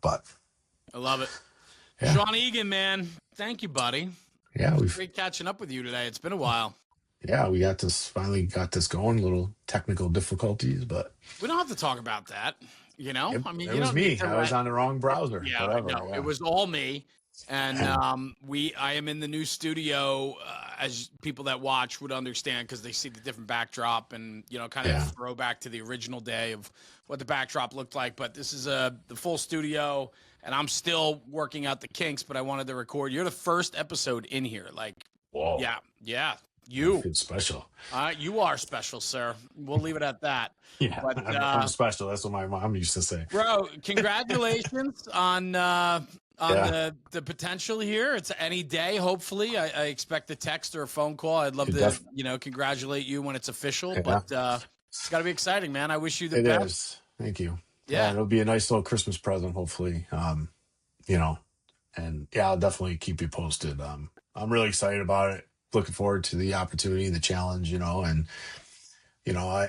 But I love it. yeah, Sean Eagen, man, thank you, buddy. yeah, Great catching up with you today. It's been a while. we got this finally got this going. Little technical difficulties, but We don't have to talk about that. You know, it, I mean, it you was don't need me. to I was let. on the wrong browser. Yeah, I Whatever. know. It Yeah, was all me. And and I am in the new studio, as people that watch would understand because they see the different backdrop and, you know, kind of yeah, throwback to the original day of what the backdrop looked like. But this is the full studio, and I'm still working out the kinks, but I wanted to record. You're the first episode in here. Like, whoa, yeah, I you. feel special. You are special, sir. We'll leave it at that. Yeah, But I'm special. That's what my mom used to say. bro, congratulations on Yeah, the potential here. It's any day, hopefully. I expect a text or a phone call. I'd love it to, def- congratulate you when it's official. yeah, But it's got to be exciting, man. I wish you the it best. is. Thank you. Yeah, Yeah, it'll be a nice little Christmas present, hopefully. You know, and yeah, I'll definitely keep you posted. I'm really excited about it. Looking forward to the opportunity, the challenge, you know, and you know,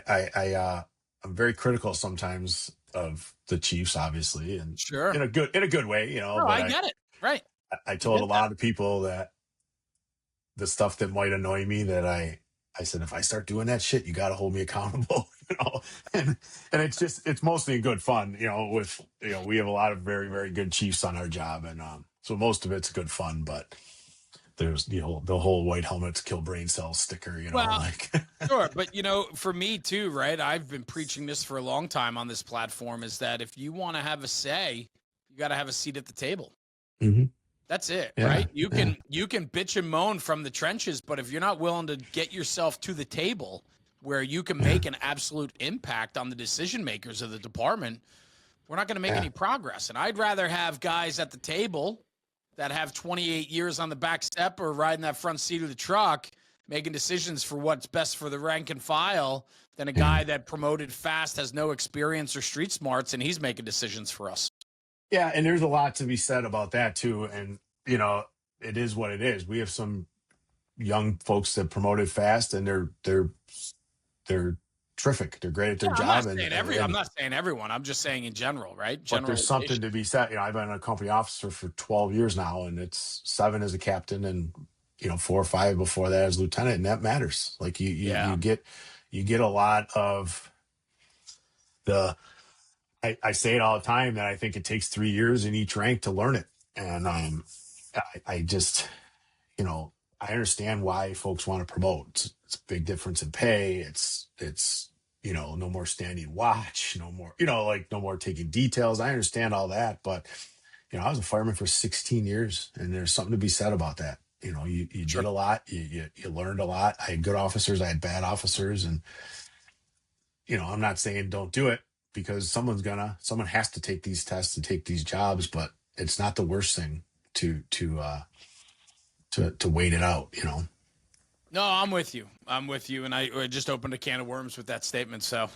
I'm very critical sometimes of the Chiefs, obviously, and sure. in a good way, you know. No, But I get it. Right. I I told a get that. lot of people that the stuff that might annoy me that I said, if I start doing that shit, you got to hold me accountable, you know. And it's mostly good fun, you know. With we have a lot of very very good Chiefs on our job, and so most of it's good fun. But there's the whole white helmets kill brain cells sticker, you know, Well, like sure. But, for me too, right? I've been preaching this for a long time on this platform is that if you want to have a say, you got to have a seat at the table. Mhm. That's it, Yeah, right? You yeah, can bitch and moan from the trenches, but if you're not willing to get yourself to the table where you can yeah, make an absolute impact on the decision makers of the department, we're not going to make yeah, any progress. And I'd rather have guys at the table that have 28 years on the back step or riding that front seat of the truck making decisions for what's best for the rank and file than a yeah. guy that promoted fast, has no experience or street smarts, and he's making decisions for us. Yeah, and there's a lot to be said about that too. And you know, it is what it is. We have some young folks that promoted fast, and they're terrific. They're great at their Yeah, I'm not job, saying I'm not saying everyone. I'm just saying in general, right? but there's Generalization. something to be said. You know, I've been a company officer for 12 years now, and it's 7 as a captain, and 4 or 5 before that as lieutenant, and that matters. Like Yeah. you get a lot of the. I say it all the time that I think it takes 3 years in each rank to learn it, and I just I understand why folks want to promote. It's a big difference in pay. It's no more standing watch, no more, like no more taking details. I understand all that, but I was a fireman for 16 years, and there's something to be said about that. You did Sure. a lot, you learned a lot. I had good officers, I had bad officers, and I'm not saying don't do it, because someone has to take these tests and take these jobs, but it's not the worst thing to wait it out. No, I'm with you. And I just opened a can of worms with that statement. So,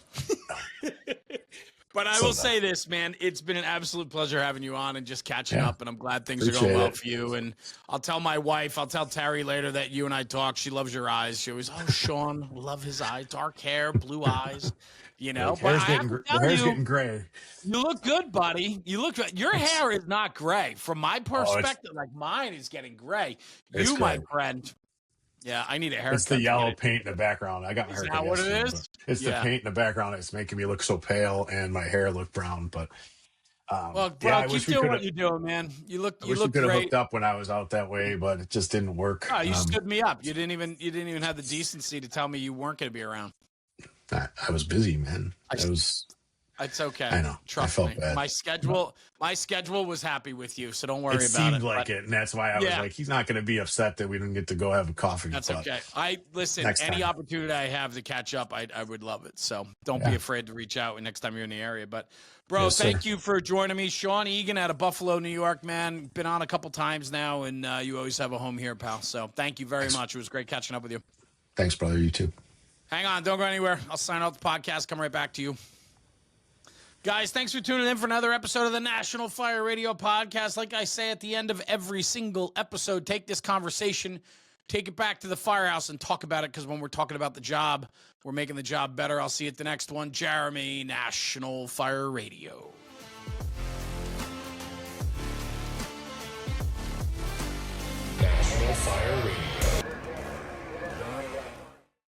but I So will say this, man, it's been an absolute pleasure having you on and just catching Yeah. up. And I'm glad things are going Appreciate well it. for you. And I'll tell Terry later that you and I talk. She loves your eyes. She always, oh, Sean, love his eyes, dark hair, blue eyes, Like, But I have to the tell hair's you, getting gray. you look good, buddy. Your It's hair is not gray. From my oh, it's perspective, like mine is getting gray. it's You, my gray. friend. Yeah, I need a It's the haircut to get yellow it. paint in the background. I got my Is haircut that what it yesterday, is? but it's the Yeah. paint in the background that's making me look so pale, and my hair look brown. But Well, yeah, bro, keep doing what you're doing, man. You I you wish we look could have hooked great. up when I was out that way, but it just didn't work. Oh, you stood me up. You didn't even have the decency to tell me you weren't going to be around. I was busy, man. I, I was. It's okay. I know. I Trust felt me. bad. My schedule was happy with you, so don't worry It about seemed it. like But it, and that's why I was yeah, like, he's not going to be upset that we didn't get to go have a coffee. that's But okay. I listen. next Any time. opportunity I have to catch up, I would love it. So don't be Yeah. afraid to reach out next time you're in the area. But bro, Yes, sir. thank you for joining me, Sean Eagen out of Buffalo, New York. Man, been on a couple times now, and you always have a home here, pal. So thank you very much. It was great catching up with you. Thanks, brother. You too. Hang on, don't go anywhere. I'll sign off the podcast. Come right back to you. Guys, thanks for tuning in for another episode of the National Fire Radio Podcast. Like I say at the end of every single episode, take this conversation, take it back to the firehouse and talk about it, because when we're talking about the job, we're making the job better. I'll see you at the next one. Jeremy, National Fire Radio. National Fire Radio.